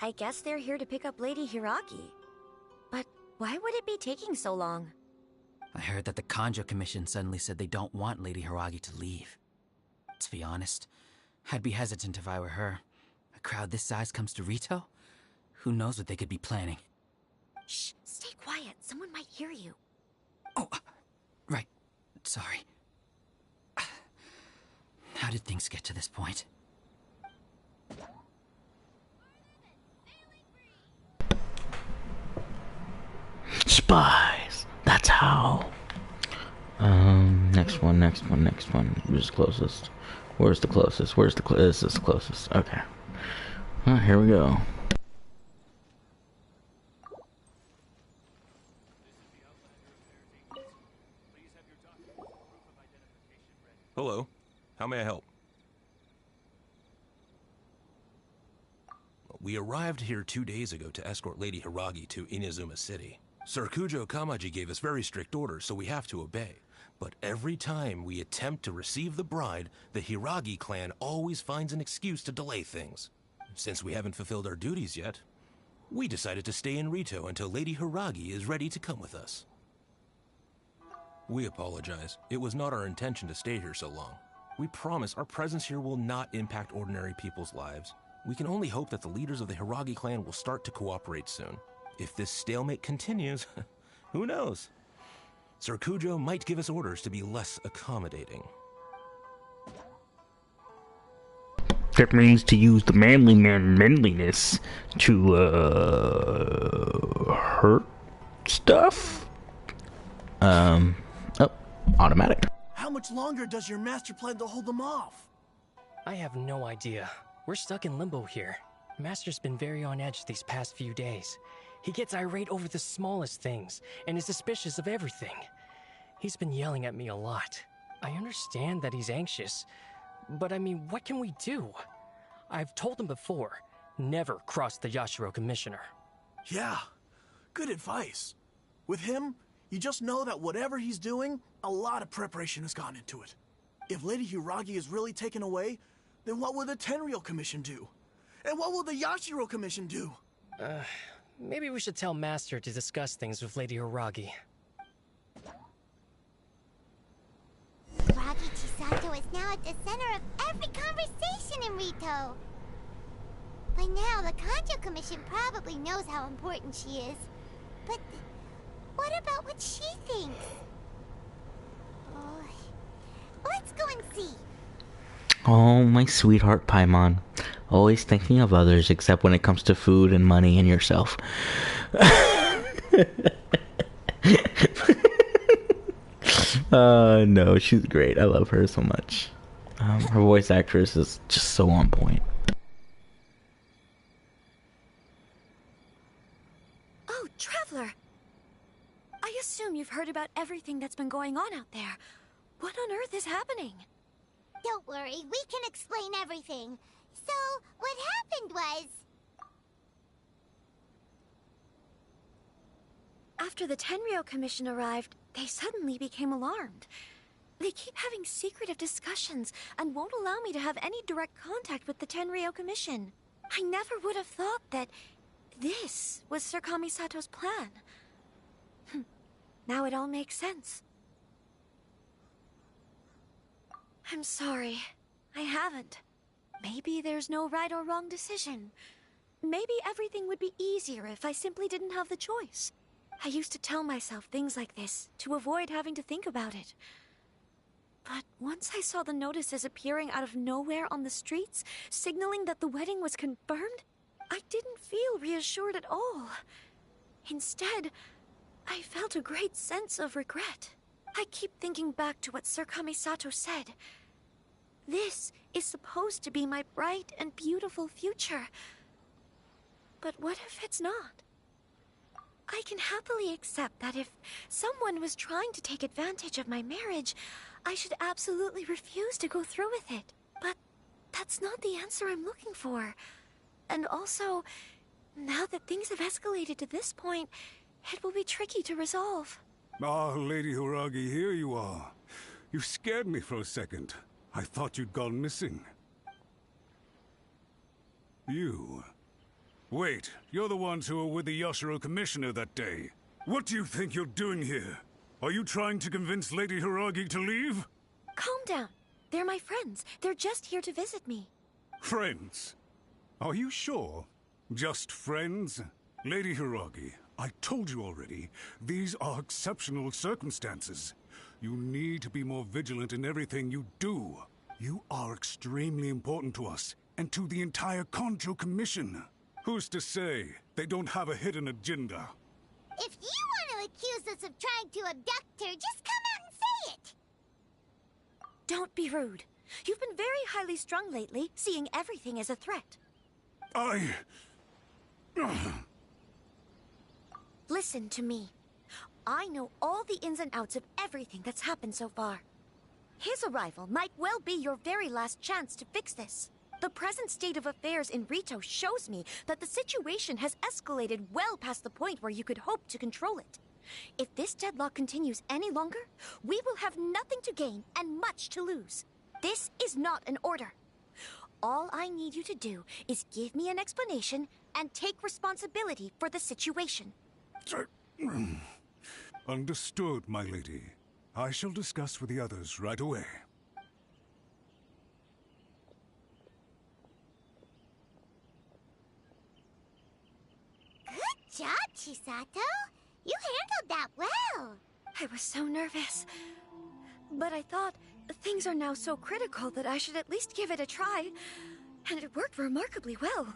I guess they're here to pick up Lady Hiragi. But why would it be taking so long? I heard that the Kanjo Commission suddenly said they don't want Lady Hiragi to leave. To be honest, I'd be hesitant if I were her. A crowd this size comes to Rito? Who knows what they could be planning? Shh, stay quiet. Someone might hear you. Oh, right. Sorry. How did things get to this point? Spies. That's how. Next one. Who's closest? Where's the closest? This is the closest. Okay. Well, here we go. Hello. How may I help? We arrived here 2 days ago to escort Lady Hiragi to Inazuma City. Sir Kujo Kamaji gave us very strict orders, so we have to obey. But every time we attempt to receive the bride, the Hiragi clan always finds an excuse to delay things. Since we haven't fulfilled our duties yet, we decided to stay in Rito until Lady Hiragi is ready to come with us. We apologize. It was not our intention to stay here so long. We promise our presence here will not impact ordinary people's lives. We can only hope that the leaders of the Hiragi clan will start to cooperate soon. If this stalemate continues, who knows? Sir Kujo might give us orders to be less accommodating. That means to use the manliness to, hurt stuff? Automatic. How much longer does your master plan to hold them off? I have no idea. We're stuck in limbo here. Master's been very on edge these past few days. He gets irate over the smallest things, and is suspicious of everything. He's been yelling at me a lot. I understand that he's anxious, but I mean, what can we do? I've told him before, never cross the Yashiro Commissioner. Yeah, good advice. With him, you just know that whatever he's doing, a lot of preparation has gone into it. If Lady Hiragi is really taken away, then what will the Tenryou Commission do? And what will the Yashiro Commission do? Maybe we should tell Master to discuss things with Lady Hiragi. Hiragi Chisato is now at the center of every conversation in Rito. By now, the Kanjo Commission probably knows how important she is. But what about what she thinks? Oh, let's go and see. Oh, my sweetheart Paimon. Always thinking of others except when it comes to food and money and yourself. No, she's great. I love her so much. Her voice actress is just so on point. Oh, Traveler! I assume you've heard about everything that's been going on out there. What on earth is happening? Don't worry, we can explain everything. So, what happened was... After the Tenryou Commission arrived, they suddenly became alarmed. They keep having secretive discussions and won't allow me to have any direct contact with the Tenryou Commission. I never would have thought that this was Sir Kamisato's plan. Now it all makes sense. I'm sorry. I haven't. Maybe there's no right or wrong decision. Maybe everything would be easier if I simply didn't have the choice. I used to tell myself things like this to avoid having to think about it. But once I saw the notices appearing out of nowhere on the streets, signaling that the wedding was confirmed, I didn't feel reassured at all. Instead, I felt a great sense of regret. I keep thinking back to what Sir Kamisato said. This is supposed to be my bright and beautiful future. But what if it's not? I can happily accept that if someone was trying to take advantage of my marriage, I should absolutely refuse to go through with it. But that's not the answer I'm looking for. And also, now that things have escalated to this point, it will be tricky to resolve. Ah, Lady Hiragi, here you are. You scared me for a second. I thought you'd gone missing. You... Wait, you're the ones who were with the Yashiro Commissioner that day. What do you think you're doing here? Are you trying to convince Lady Hiragi to leave? Calm down. They're my friends. They're just here to visit me. Friends? Are you sure? Just friends? Lady Hiragi, I told you already, these are exceptional circumstances. You need to be more vigilant in everything you do. You are extremely important to us, and to the entire Kanjo Commission. Who's to say they don't have a hidden agenda? If you want to accuse us of trying to abduct her, just come out and say it! Don't be rude. You've been very highly strung lately, seeing everything as a threat. Listen to me. I know all the ins and outs of everything that's happened so far. His arrival might well be your very last chance to fix this. The present state of affairs in Rito shows me that the situation has escalated well past the point where you could hope to control it. If this deadlock continues any longer, we will have nothing to gain and much to lose. This is not an order. All I need you to do is give me an explanation and take responsibility for the situation. Understood, my lady. I shall discuss with the others right away. Good job, Chisato. You handled that well. I was so nervous. But I thought things are now so critical that I should at least give it a try. And it worked remarkably well.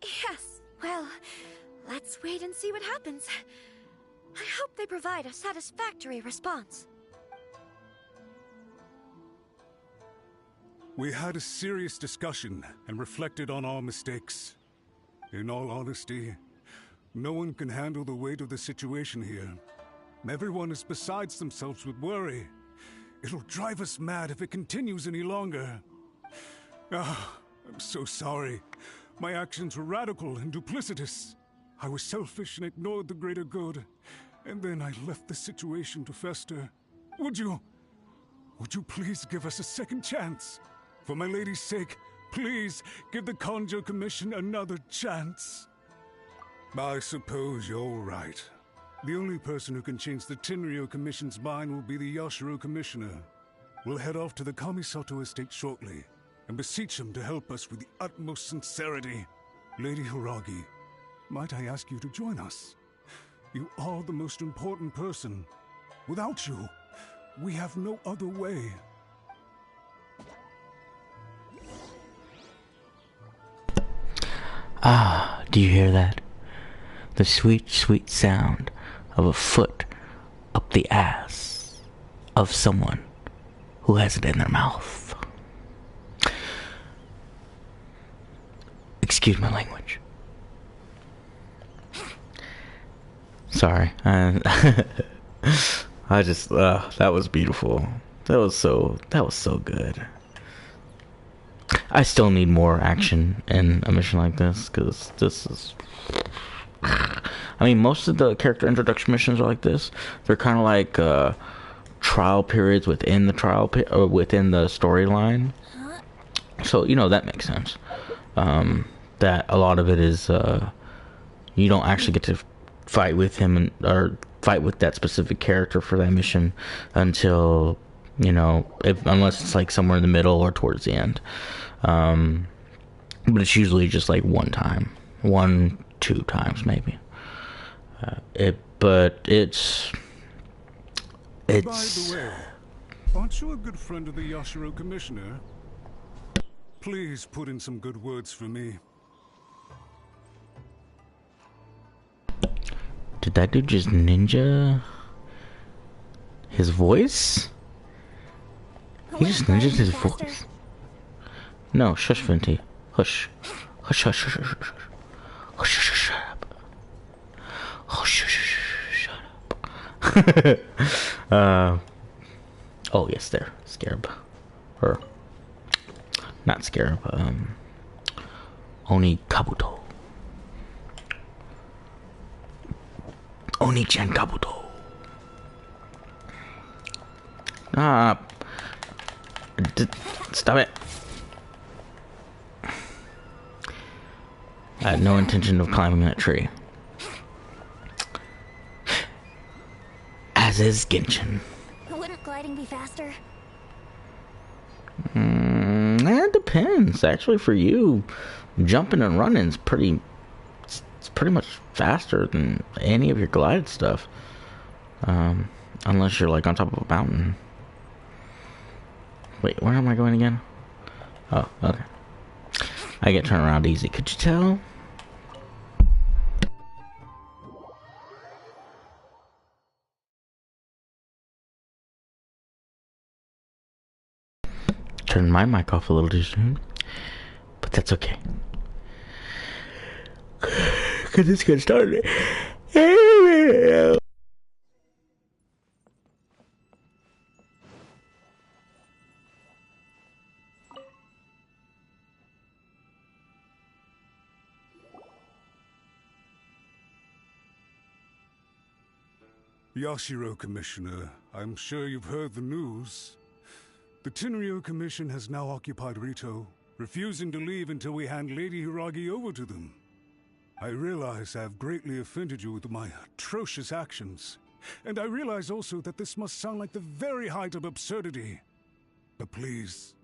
Yes, well, let's wait and see what happens. I hope they provide a satisfactory response. We had a serious discussion and reflected on our mistakes. In all honesty, no one can handle the weight of the situation here. Everyone is besides themselves with worry. It'll drive us mad if it continues any longer. I'm so sorry. My actions were radical and duplicitous. I was selfish and ignored the greater good. And then I left the situation to fester. Would you please give us a second chance? For my lady's sake, please give the Kanjo Commission another chance. I suppose you're right. The only person who can change the Tenryou Commission's mind will be the Yashiro Commissioner. We'll head off to the Kamisato estate shortly and beseech him to help us with the utmost sincerity. Lady Hiragi, might I ask you to join us? You are the most important person. Without you, we have no other way. Ah, do you hear that? The sweet, sweet sound of a foot up the ass of someone who has it in their mouth. Excuse my language. Sorry. I just, that was beautiful. That was so good. I still need more action in a mission like this, because this is... I mean, most of the character introduction missions are like this. They're kind of like trial periods within the within the storyline. So, you know, that makes sense. That a lot of it is you don't actually get to fight with him or fight with that specific character for that mission until, you know, unless it's like somewhere in the middle or towards the end. But it's usually just like one time, 1-2 times maybe. But it's. By the way, aren't you a good friend of the Yashiro Commissioner? Please put in some good words for me. Did that dude just ninja his voice? He just ninjas his voice. No, shush, Venti. Hush. Hush, hush, hush, hush, hush. Hush, hush, shut up. Hush, hush, shut up. Oh, yes, there. Scarab. Or, not Scarab, Oni Kabuto. Oni-chan Kabuto. Stop it. I had no intention of climbing that tree. As is Genshin. Wouldn't gliding be faster? It depends. Actually, for you, jumping and running is it's pretty much faster than any of your glided stuff. Unless you're like on top of a mountain. Wait, where am I going again? Oh, okay. I get turned around easy. Could you tell? Turned my mic off a little too soon, but that's okay. Cause it's gonna start. Yashiro, Commissioner, I'm sure you've heard the news. The Tenryo Commission has now occupied Rito, refusing to leave until we hand Lady Hiragi over to them. I realize I have greatly offended you with my atrocious actions, and I realize also that this must sound like the very height of absurdity. But please,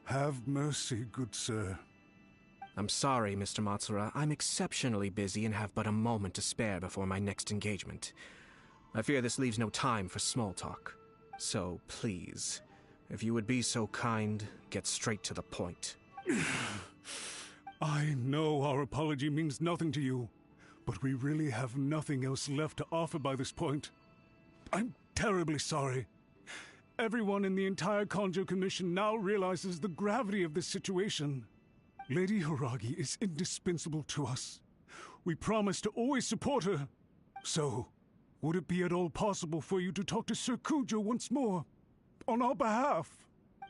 have mercy, good sir. I'm sorry, Mr. Matsura. I'm exceptionally busy and have but a moment to spare before my next engagement. I fear this leaves no time for small talk. So, please, if you would be so kind, get straight to the point. I know our apology means nothing to you, but we really have nothing else left to offer by this point. I'm terribly sorry. Everyone in the entire Kanjo Commission now realizes the gravity of this situation. Lady Hiragi is indispensable to us. We promise to always support her. So, would it be at all possible for you to talk to Sir Kujo once more, on our behalf?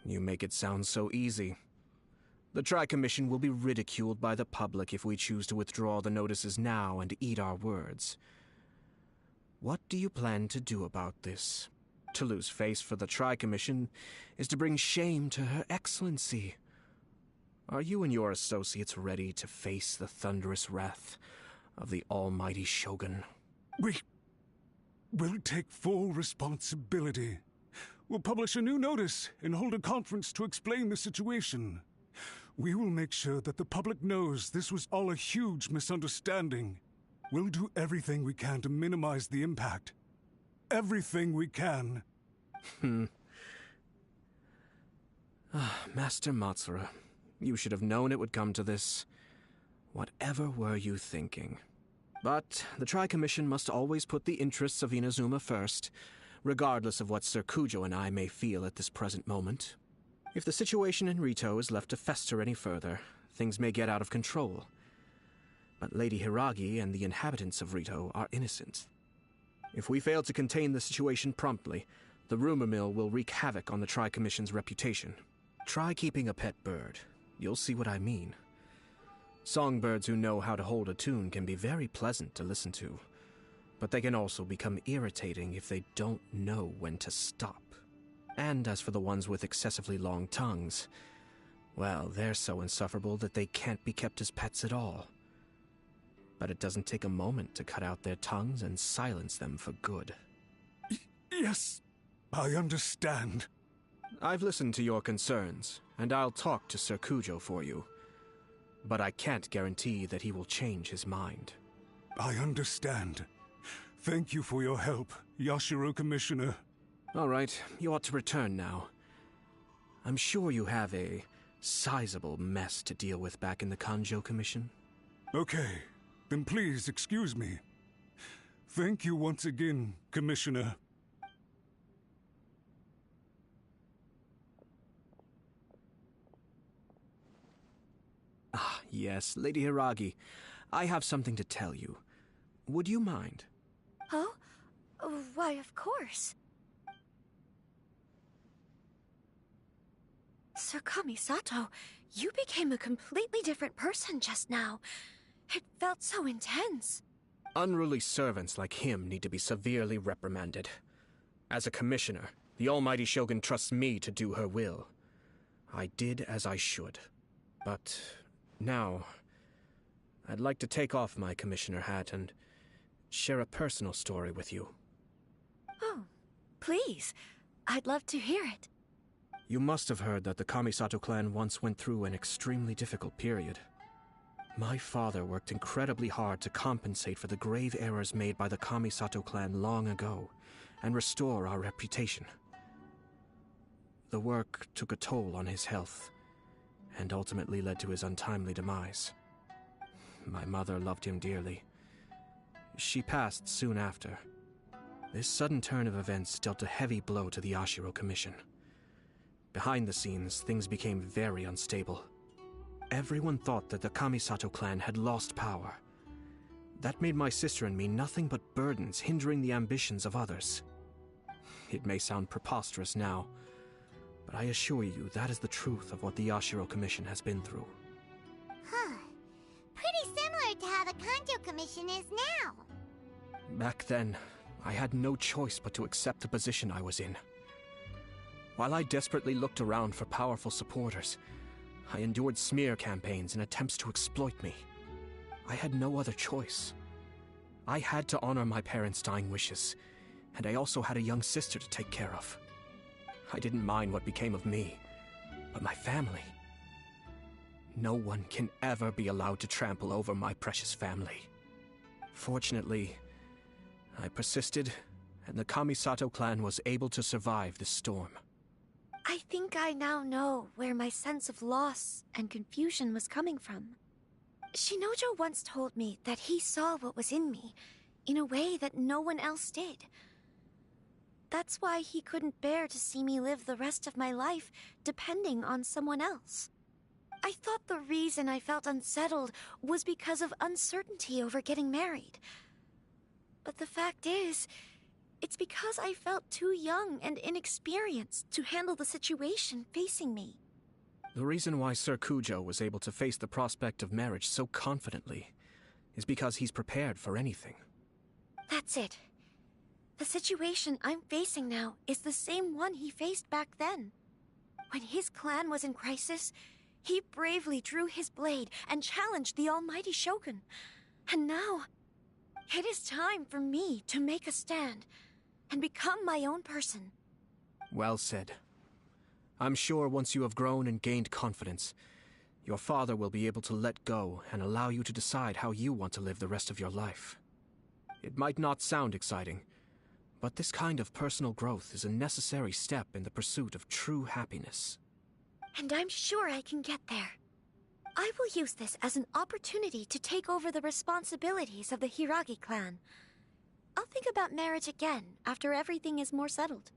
You make it sound so easy. The Tri-Commission will be ridiculed by the public if we choose to withdraw the notices now and eat our words. What do you plan to do about this? To lose face for the Tri-Commission is to bring shame to Her Excellency. Are you and your associates ready to face the thunderous wrath of the almighty Shogun? We'll take full responsibility. We'll publish a new notice and hold a conference to explain the situation. We will make sure that the public knows this was all a huge misunderstanding. We'll do everything we can to minimize the impact. Everything we can. Master Matsura, you should have known it would come to this. Whatever were you thinking? But the Tri-Commission must always put the interests of Inazuma first, regardless of what Sir Kujo and I may feel at this present moment. If the situation in Rito is left to fester any further, things may get out of control. But Lady Hiragi and the inhabitants of Rito are innocent. If we fail to contain the situation promptly, the rumor mill will wreak havoc on the Tri-Commission's reputation. Try keeping a pet bird. You'll see what I mean. Songbirds who know how to hold a tune can be very pleasant to listen to, but they can also become irritating if they don't know when to stop. And as for the ones with excessively long tongues, well, they're so insufferable that they can't be kept as pets at all. But it doesn't take a moment to cut out their tongues and silence them for good. Yes, I understand. I've listened to your concerns, and I'll talk to Sir Kujo for you. But I can't guarantee that he will change his mind. I understand. Thank you for your help, Yashiro Commissioner. All right, you ought to return now. I'm sure you have a sizable mess to deal with back in the Kanjo Commission. Okay, then please excuse me. Thank you once again, Commissioner. Yes, Lady Hiragi, I have something to tell you. Would you mind? Oh? Why, of course. Sir Kamisato, you became a completely different person just now. It felt so intense. Unruly servants like him need to be severely reprimanded. As a commissioner, the Almighty Shogun trusts me to do her will. I did as I should. But now, I'd like to take off my commissioner hat and share a personal story with you. Oh, please. I'd love to hear it. You must have heard that the Kamisato clan once went through an extremely difficult period. My father worked incredibly hard to compensate for the grave errors made by the Kamisato clan long ago, and restore our reputation. The work took a toll on his health, and ultimately led to his untimely demise. My mother loved him dearly. She passed soon after. This sudden turn of events dealt a heavy blow to the Ashiro Commission. Behind the scenes, things became very unstable. Everyone thought that the Kamisato clan had lost power. That made my sister and me nothing but burdens hindering the ambitions of others. It may sound preposterous now, but I assure you that is the truth of what the Ashiro Commission has been through. Huh. Pretty similar to how the Kanjo Commission is now. Back then, I had no choice but to accept the position I was in. While I desperately looked around for powerful supporters, I endured smear campaigns and attempts to exploit me. I had no other choice. I had to honor my parents' dying wishes, and I also had a young sister to take care of. I didn't mind what became of me, but my family. No one can ever be allowed to trample over my precious family. Fortunately, I persisted, and the Kamisato clan was able to survive this storm. I think I now know where my sense of loss and confusion was coming from. Shinojo once told me that he saw what was in me, in a way that no one else did. That's why he couldn't bear to see me live the rest of my life depending on someone else. I thought the reason I felt unsettled was because of uncertainty over getting married. But the fact is, it's because I felt too young and inexperienced to handle the situation facing me. The reason why Sir Kujo was able to face the prospect of marriage so confidently is because he's prepared for anything. That's it. The situation I'm facing now is the same one he faced back then. When his clan was in crisis, he bravely drew his blade and challenged the Almighty Shogun. And now, it is time for me to make a stand and become my own person. Well said. I'm sure once you have grown and gained confidence, your father will be able to let go and allow you to decide how you want to live the rest of your life. It might not sound exciting, but this kind of personal growth is a necessary step in the pursuit of true happiness. And I'm sure I can get there. I will use this as an opportunity to take over the responsibilities of the Hiragi clan. I'll think about marriage again after everything is more settled.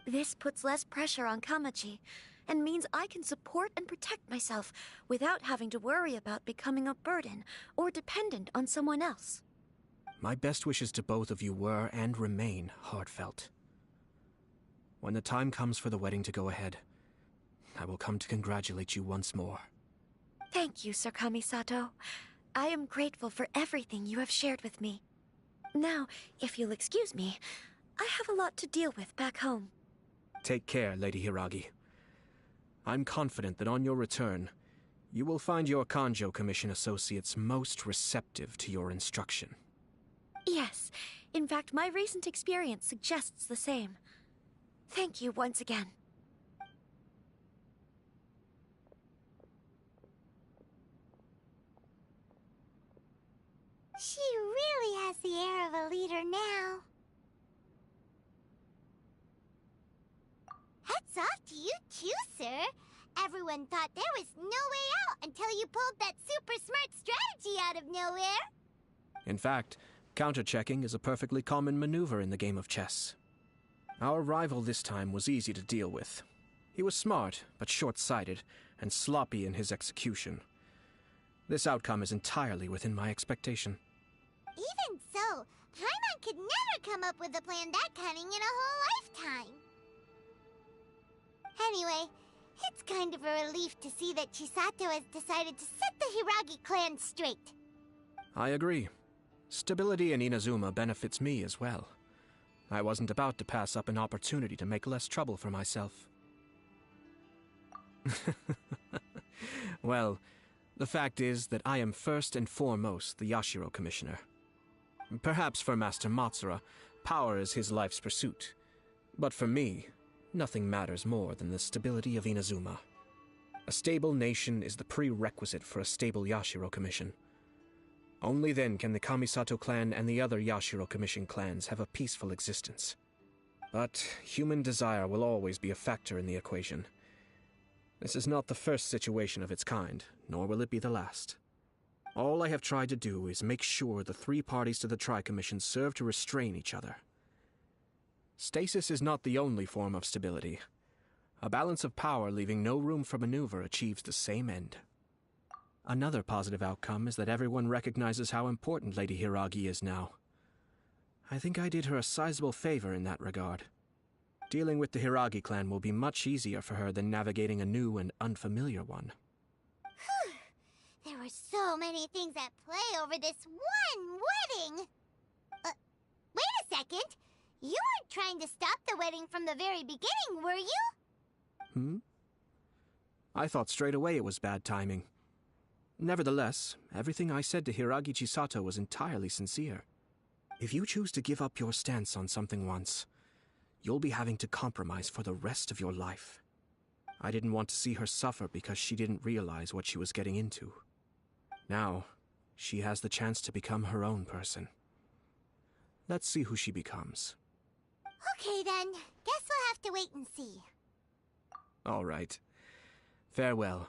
This puts less pressure on Kamaji, and means I can support and protect myself without having to worry about becoming a burden or dependent on someone else. My best wishes to both of you were and remain heartfelt. When the time comes for the wedding to go ahead, I will come to congratulate you once more. Thank you, Sir Kamisato. I am grateful for everything you have shared with me. Now, if you'll excuse me, I have a lot to deal with back home. Take care, Lady Hiragi. I'm confident that on your return, you will find your Kanjo Commission associates most receptive to your instruction. Yes, in fact, my recent experience suggests the same. Thank you once again. She really has the air of a leader now. Hats off to you too, sir. Everyone thought there was no way out until you pulled that super smart strategy out of nowhere. In fact, counter-checking is a perfectly common maneuver in the game of chess. Our rival this time was easy to deal with. He was smart, but short-sighted, and sloppy in his execution. This outcome is entirely within my expectation. Even so, Paimon could never come up with a plan that cunning in a whole lifetime. Anyway, it's kind of a relief to see that Chisato has decided to set the Hiragi clan straight. I agree. Stability in Inazuma benefits me as well. I wasn't about to pass up an opportunity to make less trouble for myself. Well, the fact is that I am first and foremost the Yashiro Commissioner. Perhaps for Master Matsura, power is his life's pursuit. But for me, nothing matters more than the stability of Inazuma. A stable nation is the prerequisite for a stable Yashiro Commission. Only then can the Kamisato clan and the other Yashiro Commission clans have a peaceful existence. But human desire will always be a factor in the equation. This is not the first situation of its kind, nor will it be the last. All I have tried to do is make sure the three parties to the Tri-Commission serve to restrain each other. Stasis is not the only form of stability. A balance of power leaving no room for maneuver achieves the same end. Another positive outcome is that everyone recognizes how important Lady Hiragi is now. I think I did her a sizable favor in that regard. Dealing with the Hiragi clan will be much easier for her than navigating a new and unfamiliar one. There were so many things at play over this one wedding! Wait a second! You weren't trying to stop the wedding from the very beginning, were you? I thought straight away it was bad timing. Nevertheless, everything I said to Hiragi Chisato was entirely sincere. If you choose to give up your stance on something once, you'll be having to compromise for the rest of your life. I didn't want to see her suffer because she didn't realize what she was getting into. Now, she has the chance to become her own person. Let's see who she becomes. Okay then, guess we'll have to wait and see. All right. Farewell,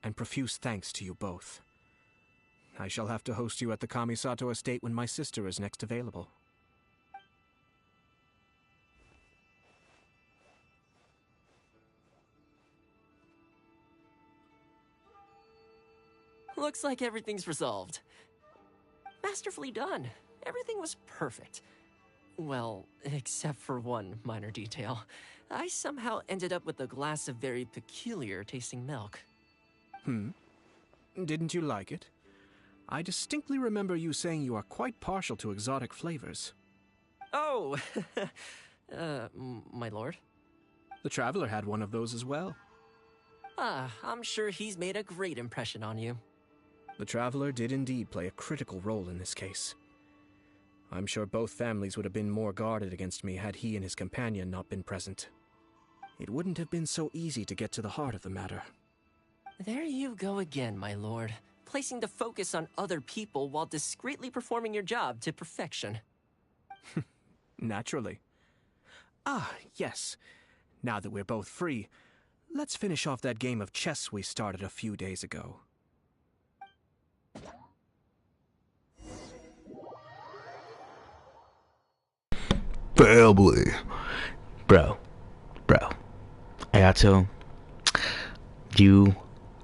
and profuse thanks to you both. I shall have to host you at the Kamisato estate when my sister is next available. Looks like everything's resolved. Masterfully done. Everything was perfect. Well, except for one minor detail. I somehow ended up with a glass of very peculiar tasting milk. Didn't you like it? I distinctly remember you saying you are quite partial to exotic flavors. Oh, my lord? The Traveler had one of those as well. I'm sure he's made a great impression on you. The Traveler did indeed play a critical role in this case. I'm sure both families would have been more guarded against me had he and his companion not been present. It wouldn't have been so easy to get to the heart of the matter. There you go again, my lord. Placing the focus on other people while discreetly performing your job to perfection. Naturally. Yes. Now that we're both free, let's finish off that game of chess we started a few days ago. Family. Bro. Ayato, you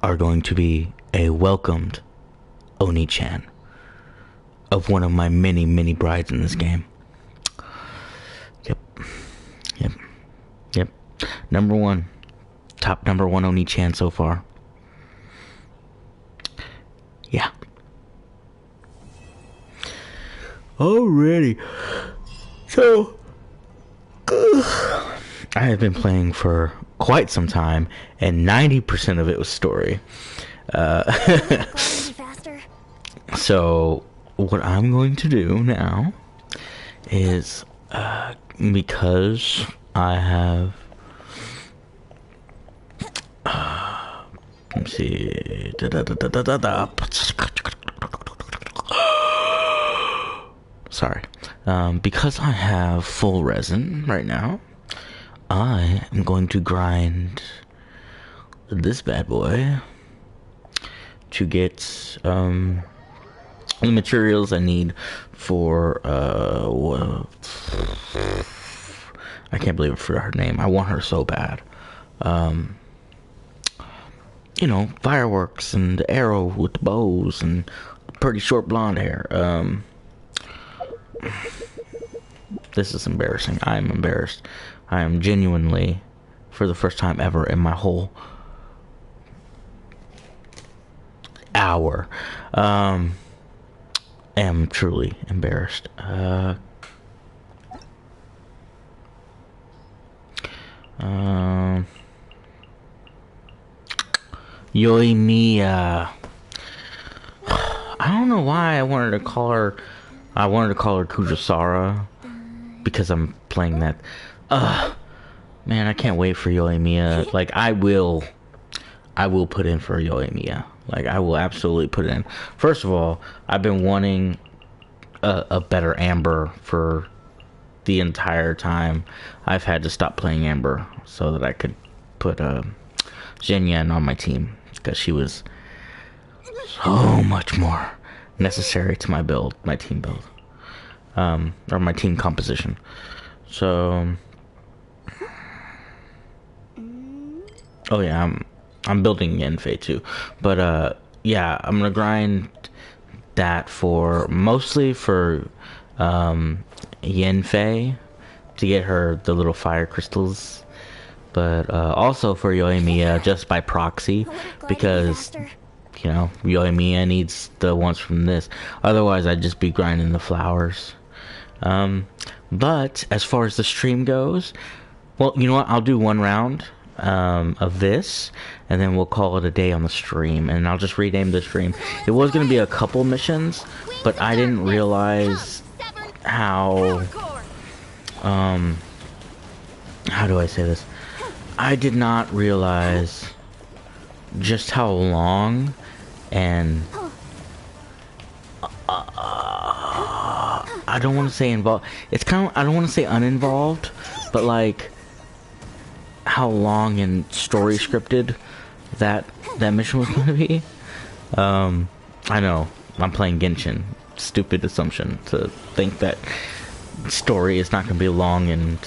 are going to be a welcomed Oni-chan of one of my many, many brides in this game. Yep. Top number one Oni-chan so far. Yeah. Alrighty. So, I have been playing for quite some time, and 90% of it was story. So, what I'm going to do now is, because I have, let's see, sorry, because I have full resin right now, I am going to grind this bad boy to get the materials I need for I can't believe I forgot her name. I want her so bad. you know, fireworks and the arrow with the bows and pretty short blonde hair. This is embarrassing. I am embarrassed. I am genuinely, for the first time ever in my whole hour, am truly embarrassed. Yoimiya. I don't know why I wanted to call her Kujasara, because I'm playing that. Man, I can't wait for Yoimiya. Like, I will put in for Yoimiya. Like, I will absolutely put it in. First of all, I've been wanting a better Amber for the entire time I've had to stop playing Amber, so that I could put Zhenyan on my team, because she was so much more necessary to my build, my team build, or my team composition. So, oh yeah, I'm building Yenfei too, but yeah, I'm gonna grind that for mostly for Yenfei to get her the little fire crystals, but also for Yoimiya just by proxy, because you know, Yoimiya needs the ones from this. Otherwise, I'd just be grinding the flowers. But as far as the stream goes, well, you know what? I'll do one round of this, and then we'll call it a day on the stream. And I'll just rename the stream. It was going to be a couple missions, but I didn't realize how do I say this? I did not realize just how long and I don't want to say involved. It's kind of, I don't want to say uninvolved, but like how long and story scripted that mission was going to be. I know I'm playing Genshin. Stupid assumption to think that story is not going to be long and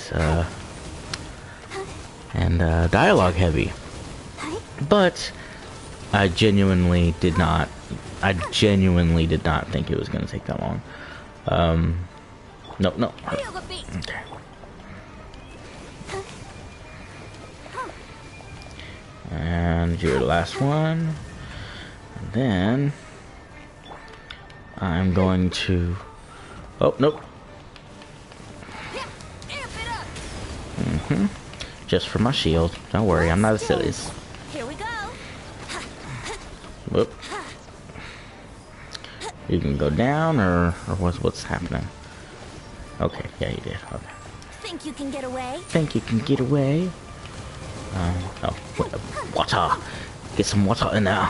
dialogue heavy, but I genuinely did not think it was going to take that long. No. Okay. And your last one. And then I'm going to... Oh, nope. Just for my shield. Don't worry, I'm not a sillies. Here we go. Whoop. You can go down, or what's happening? Okay, yeah, you did. Okay. Think you can get away? Think you can get away? Oh, water. Get some water in there.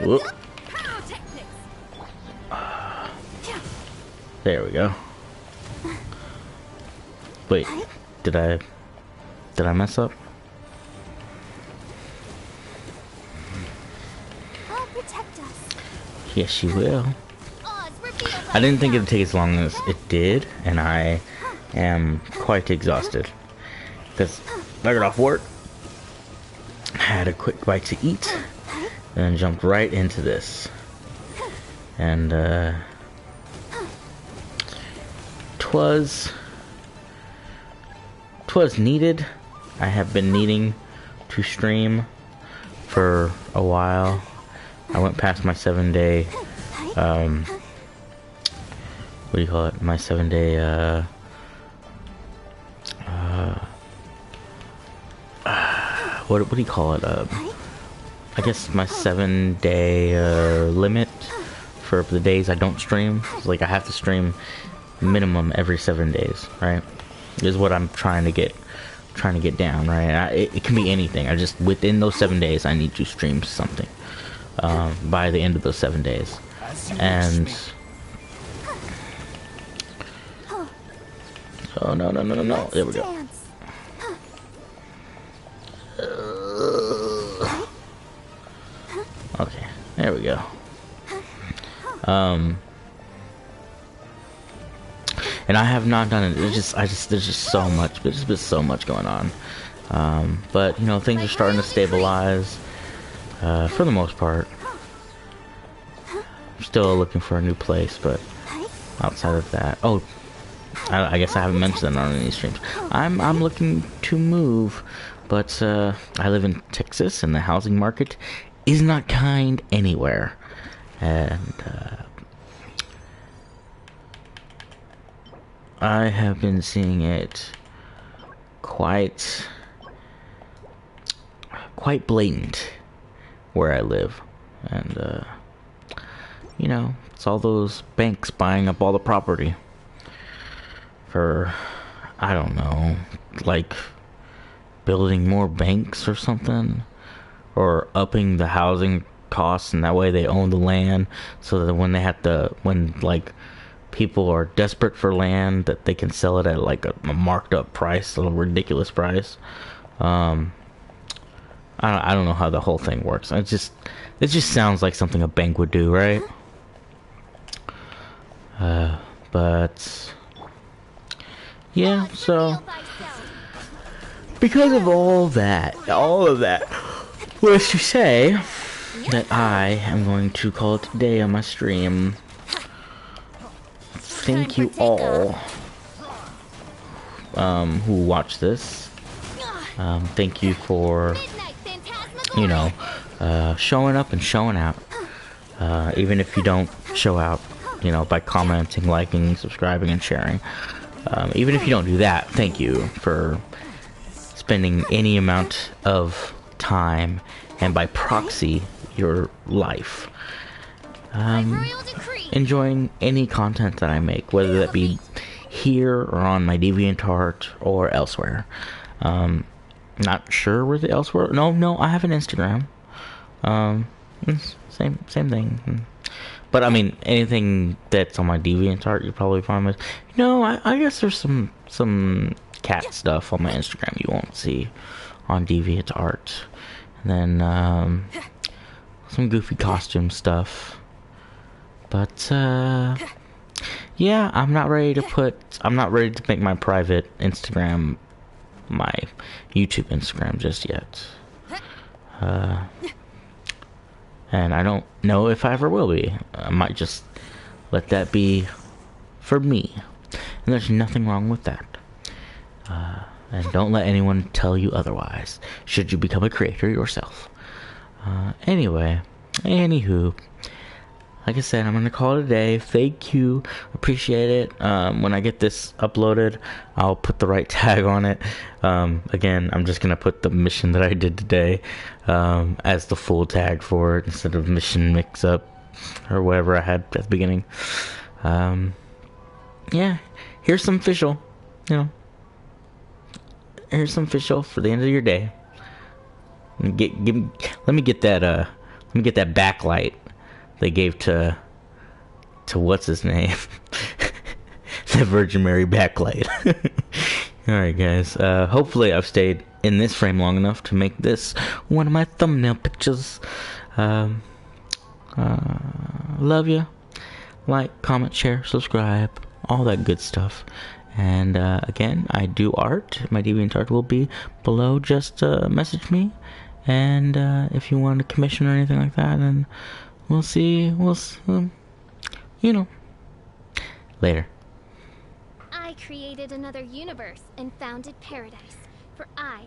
Whoop. There we go. Wait, did I mess up? Protect us. Yes, she will. I didn't think it would take as long as it did, and I am quite exhausted. Because I got off work, had a quick bite to eat, and then jumped right into this. And, twas needed. I have been needing to stream for a while. I went past my 7-day, what do you call it? My 7-day, what do you call it? I guess my 7-day, limit for the days I don't stream. Like, I have to stream minimum every 7 days, right? Is what I'm trying to get down, right? It can be anything. I just, within those 7 days, I need to stream something by the end of those 7 days. And oh, no, there we go. Okay, there we go. and I have not done it. There's just so much. There's just been so much going on. But you know, things are starting to stabilize for the most part. I'm still looking for a new place, but outside of that, oh, I guess I haven't mentioned that on any streams. I'm looking to move, but I live in Texas, and the housing market is not kind anywhere, and I have been seeing it quite blatant where I live, and you know, it's all those banks buying up all the property for, I don't know, like building more banks or something, or upping the housing costs, and that way they own the land, so that when like people are desperate for land, that they can sell it at like a marked up price, a ridiculous price. I don't know how the whole thing works. It just sounds like something a bank would do, right? But yeah, so because of all of that, was to say that I am going to call it a day on my stream. Thank you all who watch this. Thank you for, you know, showing up and showing out. Even if you don't show out, you know, by commenting, liking, subscribing, and sharing. Even if you don't do that, thank you for spending any amount of time, and by proxy, your life, enjoying any content that I make, whether that be here or on my DeviantArt or elsewhere. Not sure where the elsewhere. No, I have an Instagram. Same thing. But I mean, anything that's on my DeviantArt, you probably find with. No, I guess there's some cat stuff on my Instagram you won't see on DeviantArt. And then some goofy costume stuff. But yeah, I'm not ready to make my private Instagram my YouTube Instagram just yet. And I don't know if I ever will be. I might just let that be for me. And there's nothing wrong with that. And don't let anyone tell you otherwise, should you become a creator yourself. Anywho, like I said, I'm going to call it a day. Thank you. Appreciate it. When I get this uploaded, I'll put the right tag on it. Again, I'm just going to put the mission that I did today as the full tag for it, instead of mission mix-up or whatever I had at the beginning. Yeah, here's some official, you know. Here's some official for the end of your day. Let me get that backlight they gave to what's his name? The Virgin Mary backlight. Alright guys, hopefully I've stayed in this frame long enough to make this one of my thumbnail pictures. Love you. Like, comment, share, subscribe, all that good stuff. And again, I do art. My DeviantArt will be below. Just message me, and if you want a commission or anything like that, then we'll see. You know, later. I created another universe and founded paradise, for I